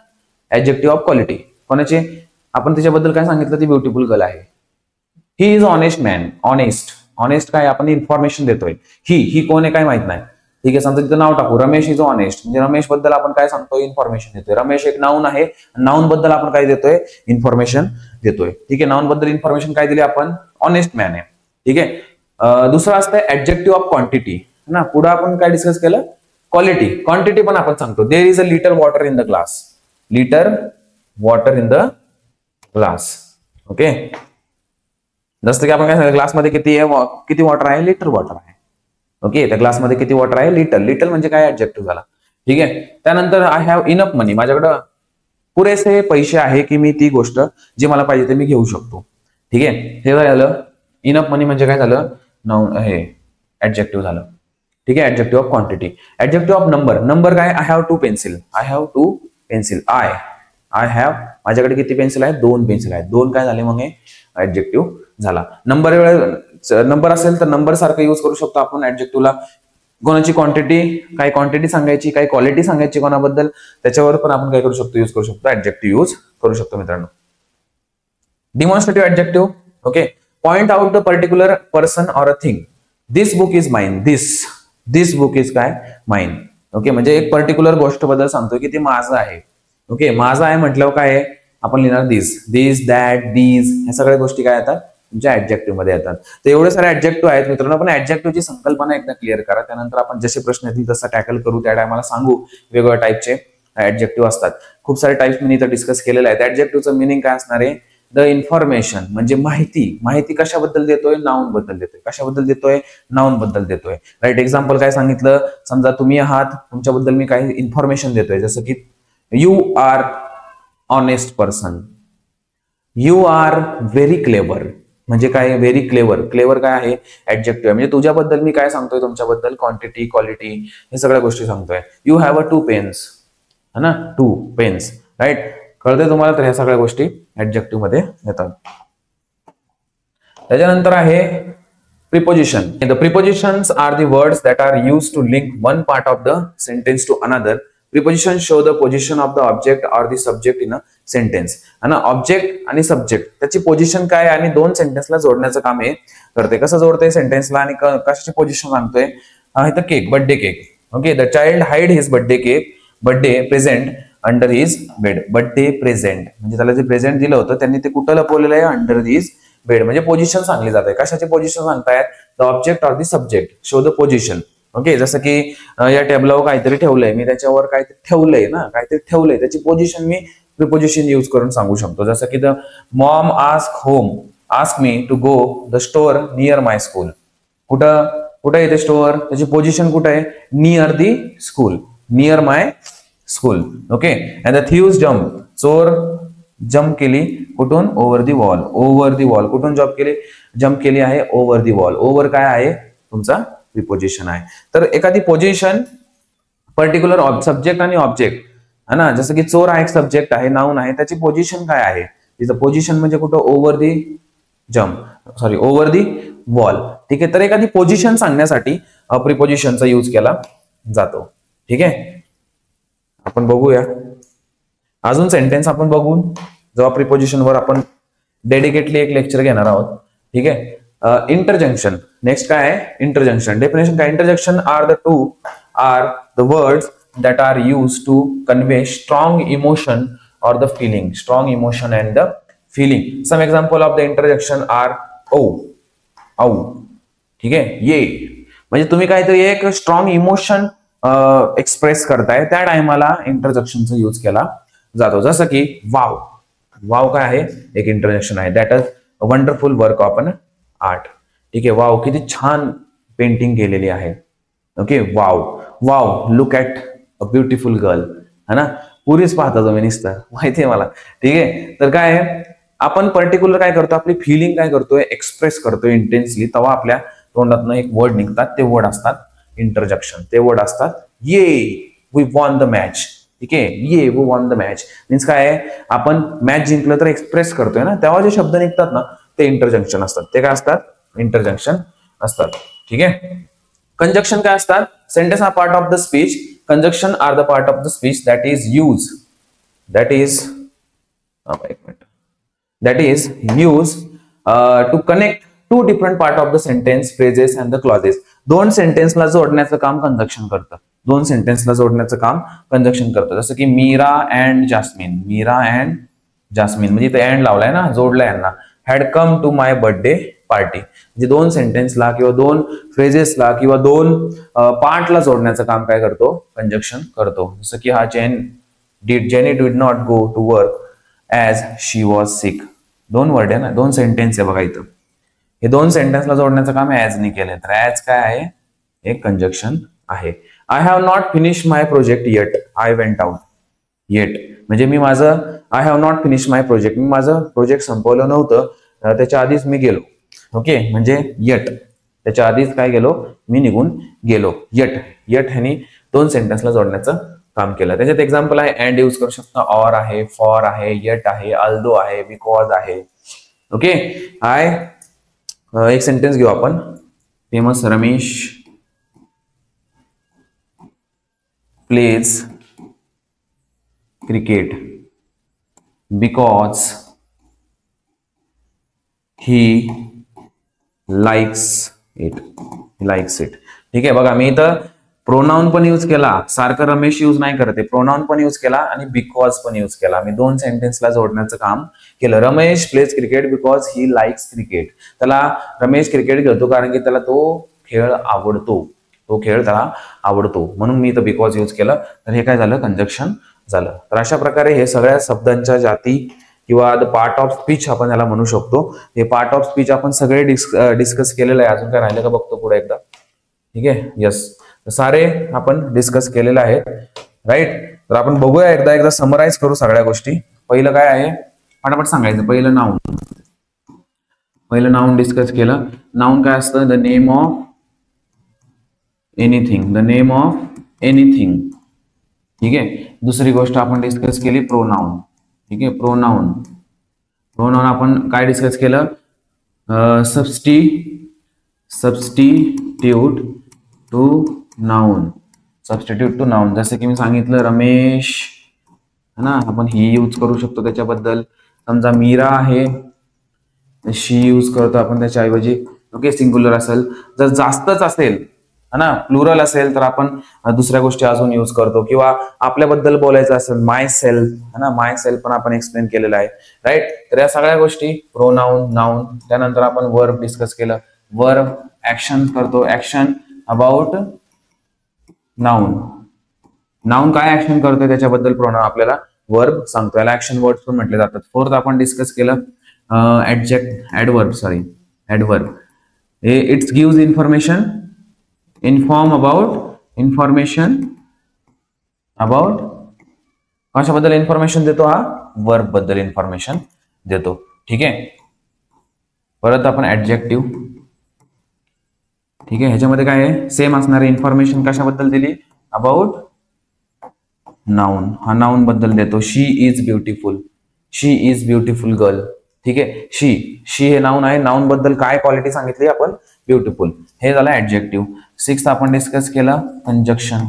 ऍडजेक्टिव्ह ऑफ क्वालिटी कोणाची, आपण त्याच्याबद्दल काय सांगितलं, ती ब्युटिफुल गर्ल आहे. He is honest man. Honest काय, आपण इन्फॉर्मेशन देतोय. ही कोण आहे काय माहित नाही. ठीक आहे. समजा तिथं नाव टाकू, रमेश इज ऑनेस्ट. म्हणजे रमेश बद्दल आपण काय सांगतोय, इन्फॉर्मेशन देतोय. रमेश एक नाउन आहे, नाउन बद्दल आपण काय देतोय, इन्फॉर्मेशन देतोय. ठीक आहे. नाउन बद्दल इन्फॉर्मेशन काय दिली आपण, ऑनेस्ट मॅन आहे. ठीक आहे. दुसरं असतं ऍडजेक्टिव्ह ऑफ क्वांटिटी ना. पुढे आपण काय डिस्कस केलं, क्वालिटी. क्वांटिटी पण आपण सांगतो, there is a little water in the glass. Little water in the glass. Okay. जसं की आपण काय सांगितलं, ग्लासमध्ये किती वॉटर आहे, लिटर वॉटर आहे. ओके. त्या ग्लासमध्ये किती वॉटर आहे, लिटर म्हणजे काय, ऍडजेक्टिव्ह झाला. ठीक आहे. त्यानंतर आय हॅव इनफ मनी. माझ्याकडं पुरेसे पैसे आहे की मी ती गोष्ट जी मला पाहिजे ते मी घेऊ शकतो. ठीक आहे. हे झालं इनफ मनी. म्हणजे काय झालं, नाउन, हे ऍडजेक्टिव्ह झालं. ठीक आहे. Adjective of quantity. Adjective of number काय, I have 2 pencil. I have, माझ्याकडे किती पेन्सिल आहेत, 2 पेन्सिल आहेत. 2 काय झाले, मग हे ऍडजेक्टिव्ह झाला. नंबर असेल तर नंबर सारखं युज करू शकतो आपण ऍडजेक्टिव्हला. कोणाची क्वांटिटी, काय क्वांटिटी सांगायची, काय क्वालिटी सांगायची कोणाबद्दल, त्याच्यावर पण आपण काय करू शकतो, युज करू शकतो, ऍडजेक्टिव्ह युज करू शकतो मित्रांनो. Demonstrative adjective. Okay. Point out the particular person or a thing. This book is mine. This book इज काय माइन. ओके, म्हणजे एक पर्टिक्युलर गोष्ट बद्दल सांगतोय की ते माझं आहे. ओके, माझं आहे म्हटल्यावर काय आहे, आपण लिहिणार दिस दॅट दीज, ह्या सगळ्या गोष्टी काय येतात तुमच्या ऍडजेक्टिव्ह मध्ये येतात. तर एवढे सारे ऍडजेक्टिव्ह आहेत मित्रांनो. पण ऍडजेक्टिव्हची संकल्पना एकदा क्लिअर करा, त्यानंतर आपण जसे प्रश्न येतील तसं टॅकल करू. त्या टायमाला सांगू वेगवेगळ्या टाईपचे ऍडजेक्टिव्ह असतात. खूप सारे टाईप्स मी इथं डिस्कस केलेले आहेत. ऍडजेक्टिव्हचं मिनिंग काय असणार आहे, द इन्फॉर्मेशन म्हणजे माहिती कशाबद्दल देतोय, नाउन बद्दल देतोय. कशाबद्दल देतोय, नाउन बद्दल देतोय. राईट, एक्झाम्पल काय सांगितलं, समजा तुम्ही आहात, तुमच्याबद्दल मी काही इन्फॉर्मेशन देतोय, जसं की you are honest person, you are very clever. म्हणजे काय, व्हेरी क्लेवर. क्लेवर काय आहे, ऍडजेक्टिव्ह. म्हणजे तुझ्याबद्दल मी काय सांगतोय, तुमच्याबद्दल क्वांटिटी, क्वालिटी, हे सगळ्या गोष्टी सांगतोय. यू हॅव अ 2 पेन्स, है ना, 2 पेन्स. राईट, कळतंय तुम्हाला. तर ह्या सगळ्या गोष्टी ऍडजेक्टिव्ह मध्ये येतात. त्याच्यानंतर आहे preposition. The prepositions are the words that are used to link one part of the sentence to another. Preposition show the position of the object or the subject in a sentence. आणि ऑब्जेक्ट आणि सब्जेक्ट त्याची पोझिशन काय आणि दोन सेंटेन्सला जोडण्याचं काम हे करते. कसं जोडते सेंटेन्सला आणि कशाची पोझिशन सांगतोय. इथं cake, birthday cake. Okay, the child hide his birthday cake, birthday present under his bed. Birthday present म्हणजे त्याला जे प्रेझेंट दिलं होतं त्यांनी ते कुठं लपवलेलं आहे, अंडर हिज बेड. म्हणजे पोझिशन सांगली जाते. कशाची पोझिशन सांगतायत, the object or the subject show the position. Okay, जसं की या टेबलावर काहीतरी ठेवलंय, मी त्याच्यावर काहीतरी ठेवलंय ना, काहीतरी ठेवलंय, त्याची पोझिशन मी प्रिपोजिशन यूज करून सांगू शकतो. जसं की the mom ask me to go the store near my school. कुठं येते स्टोअर, त्याची पोझिशन कुठं आहे, near the school, near my school. Okay, and the thieves jump, चोर जम्प केली कुठून, over the wall. Over the wall कुठून जम्प केली आहे, ओव्हर दी वॉल. ओव्हर काय आहे तुमचा प्रिपोजिशन आहे. तर एखादी पोझिशन पर्टिक्युलर सब्जेक्ट आणि ऑब्जेक्ट है ना, जसं की चोर हा एक सब्जेक्ट आहे, नाउन आहे, त्याची पोझिशन काय आहे, तिचं पोझिशन म्हणजे कुठं, ओव्हर दी वॉल. ठीक आहे, तर एखादी पोझिशन सांगण्यासाठी प्रिपोजिशनचा यूज केला जातो. ठीक आहे, आपण बघूया अजून सेंटेन्स आपण बघू जेव्हा प्रिपोजिशनवर आपण डेडिकेटली एक लेक्चर घेणार आहोत. ठीक आहे, इंटरजंक्शन. नेक्स्ट काय आहे, इंटरजंक्शन. डेफिनेशन काय, interjection are the words that are used to convey strong emotion or the feeling, strong emotion and the feeling. Some example of the interjection are औ. ठीक आहे, ये म्हणजे तुम्ही काहीतरी एक स्ट्रॉंग इमोशन एक्सप्रेस करताय, त्या टायमाला इंटरजेक्शनचा यूज केला जातो. जसं की वाव काय आहे, एक इंटरजेक्शन आहे. That is a wonderful work of an art. ठीक आहे, वाव किती छान पेंटिंग केलेली आहे. Okay, wow look at a beautiful girl, है ना, पुरीच पाहता तुम्ही नुसतं, माहितीये मला. ठीक आहे, तर काय आहे, आपण पर्टिक्युलर काय करतो, आपली फिलिंग काय करतोय, एक्सप्रेस करतोय इंटेन्सली, तेव्हा आपल्या तोंडातनं एक वर्ड निघतात, ते वर्ड असतात इंटरजेक्शन. ते वर्ड असतात ये वी वॉन द मॅच. ठीक आहे, ये we won the match means काय आहे, आपण मॅच जिंकलं तर एक्सप्रेस करतोय ना, तेव्हा जे शब्द निघतात ना ते इंटरजंक्शन असतात. ते काय असतात, इंटरजंक्शन असतात. ठीक आहे, कंजक्शन काय असतात, sentence are part of the speech. Conjunction are the part of the speech that is used to connect two different part of the sentence, phrases and the clauses. दोन सेंटेन्सला जोडण्याचं काम कंजक्शन करतं. दोन सेंटेन्सला जोडण्याचं काम कंजक्शन करतं. जसं की मीरा अँड जास्मिन म्हणजे इथे अँड लावलाय ना, जोडलाय यांना. Had come to my birthday party. म्हणजे दोन सेंटेन्सला किंवा दोन फ्रेजेसला किंवा दोन पार्टला जोडण्याचं काम काय करतो, कंजक्शन करतो. जसं की हा Jenny did not go to work as she was sick. दोन वर्ड आहे ना, दोन सेंटेन्स आहे बघा इथं. हे दोन सेंटेन्सला जोडण्याचं काम ॲजने केलंय. तर ॲज काय आहे, एक कंजक्शन आहे. I have not finish my project yet, I went out. Yet म्हणजे I have not finish my project, मी माझं प्रोजेक्ट संपवलं नव्हतं, त्याच्या आधीच मी गेलो. ओके, म्हणजे यट, त्याच्या आधीच काय गेलो, मी निघून गेलो. यट ह्यानी दोन सेंटेन्सला जोडण्याचं काम केलं. त्याच्यात एक्झाम्पल आहे, अँड यूज करू शकता, ऑर आहे, फॉर आहे, यट आहे, अल्दो आहे, बिकॉज आहे. ओके, एक सेंटेन्स घेऊ आपण. Famous Ramesh pledge cricket because he likes it, he likes it. ठीक आहे, बघा मी इथं प्रोनाउन पण यूज केला, सारखं रमेश यूज नाही करते, प्रोनाउन पण यूज केला आणि बिकॉज पण यूज केला. मी दोन सेंटेन्सला जोडण्याचं काम केलं. Ramesh pledge cricket because he likes cricket. त्याला रमेश क्रिकेट खेळतो कारण की त्याला तो खेळ आवडतो, तो खेळ त्याला आवडतो, म्हणून मी इथं बिकॉज यूज केलं. तर हे काय झालं, कंजक्शन झालं. तर अशा प्रकारे हे सगळ्या शब्दांच्या जाती किंवा द पार्ट ऑफ स्पीच आपण याला म्हणू शकतो. हे पार्ट ऑफ स्पीच आपण सगळे डिस्कस केलेलं आहे. अजून काय राहिलं का बघतो पुढे एकदा. ठीक आहे, यस, सारे आपण डिस्कस केलेलं आहे, राईट. तर आपण बघूया एकदा समराइज करू सगळ्या गोष्टी. पहिलं काय आहे फटाफट सांगायचं. पहिलं नाउन डिस्कस केलं. नाउन काय असतं, the name of anything, the name of anything. ठीक आहे, दुसरी गोष्ट आपण डिस्कस केली प्रोनाउन. ठीक आहे, प्रोनाउन आपण काय डिस्कस केलं, substitute to noun, substitute to noun. जसं की मी सांगितलं रमेश है ना, आपण ही यूज करू शकतो त्याच्याबद्दल. समजा मीरा आहे, शी यूज करतो आपण त्याच्याऐवजी. ओके, सिंग्युलर असेल. जर जास्तच असेल है ना, प्लुरल असेल तर आपण दुसऱ्या गोष्टी अजून यूज करतो. किंवा आपल्याबद्दल बोलायचं असेल, माय सेल्फ है ना, माय सेल्फ पण आपण एक्सप्लेन केलेलं आहे, राईट. तर या सगळ्या गोष्टी प्रोनाउन, नाउन. त्यानंतर आपण वर्ब डिस्कस केलं. वर्ब ऍक्शन करतो, ऍक्शन अबाउट नाउन. नाउन काय ऍक्शन करतोय त्याच्याबद्दल प्रोनाउन आपल्याला वर्ब सांगतो. याला ऍक्शन वर्ड्स पण म्हटले जातात. फोर्थ आपण डिस्कस केलं adverb. It's gives information, information about कशाबद्दल इन्फॉर्मेशन देतो, हा वर्ब बद्दल इन्फॉर्मेशन देतो. ठीक आहे, परत आपण ऍडजेक्टिव्ह. ठीक आहे, ह्याच्यामध्ये काय आहे, सेम असणारे इन्फॉर्मेशन कशाबद्दल दिली, अबाउट नाउन. हा नाउन बद्दल देतो. शी इज ब्युटिफुल गर्ल. ठीक आहे, शी हे नाउन आहे. नाउन बद्दल काय क्वालिटी सांगितली आपण, ब्युटिफुल. हे झालं ऍडजेक्टिव्ह. सिक्स्थ आपण डिस्कस केलं कंजक्शन.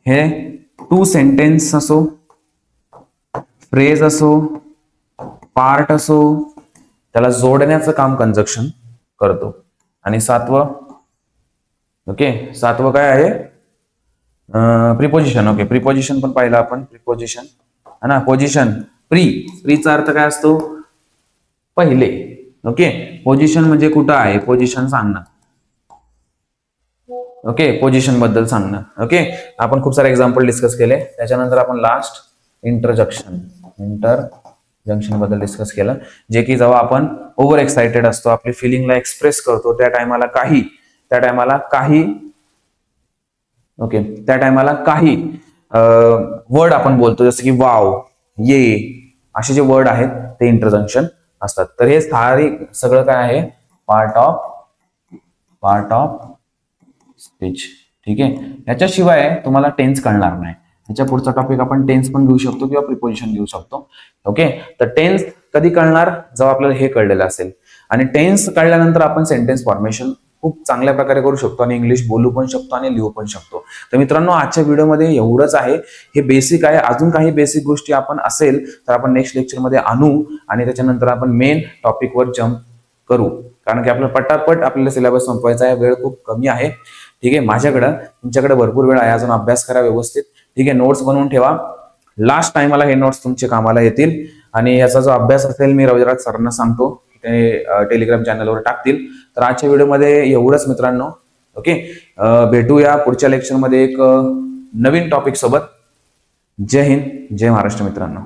हे टू सेंटेन्स असो, फ्रेज असो, पार्ट असो, त्याला जोडण्याचं काम कंजक्शन करतो. आणि सातवं काय आहे, प्रिपोजिशन. ओके, प्रिपोजिशन पण पाहिलं आपण. प्रिपोजिशन है ना, पोजिशन. प्रीचा अर्थ काय असतो, पहिले. ओके, पोजिशन म्हणजे कुठं आहे, पोजिशन सांगणं. ओके, पोजिशन बद्दल सांगणं. ओके, आपण खूप सारे एक्झाम्पल डिस्कस केले. त्याच्यानंतर आपण लास्ट इंटरजंक्शन बद्दल डिस्कस केलं. जे की जेव्हा आपण ओव्हर एक्साइटेड असतो, आपली फिलिंगला एक्सप्रेस करतो, त्या टायमाला काही वर्ड आपण बोलतो, जसं की वाव, ये, असे जे वर्ड आहेत ते इंटरजंक्शन असतात. तर हे सगळं काय आहे, पार्ट ऑफ स्पीच. ठीक आहे, याच्याशिवाय तुम्हाला टेन्स कळणार नाही. याच्या पुढचा टॉपिक आपण टेन्स पण घेऊ शकतो किंवा प्रिपोजिशन घेऊ शकतो. ओके, तर टेन्स कधी कळणार, जेव्हा आपल्याला हे कळलेलं असेल. आणि टेन्स कळल्यानंतर आपण सेंटेन्स फॉर्मेशन खूप चांगल्या प्रकारे करू शकतो आणि इंग्लिश बोलू पण शकतो आणि लिहू पण शकतो. तर मित्रांनो, आजच्या व्हिडिओमध्ये एवढंच आहे. हे बेसिक आहे. अजून काही बेसिक गोष्टी आपण असेल तर आपण नेक्स्ट लेक्चरमध्ये आणू आणि त्याच्यानंतर आपण मेन टॉपिकवर जम्प करू. कारण की आपल्याला पटापट आपल्याला सिलेबस संपवायचा आहे. वेळ खूप कमी आहे. ठीक आहे, तुमच्याकडे भरपूर वेळ आहे. अजून अभ्यास करा व्यवस्थित. ठीक आहे, नोट्स बनवून ठेवा. लास्ट टाइमला हे नोट्स तुमचे कामाला येतील. आणि याचा जो अभ्यास असेल मी रविराज सरांना सांगतो, ते टेलिग्राम चॅनलवर टाकतील. तर आजच्या व्हिडिओमध्ये एवढंच मित्रांनो. ओके, भेटूया पुढच्या लेक्चरमध्ये एक नवीन टॉपिक सोबत. जय हिंद, जय महाराष्ट्र मित्रांनो.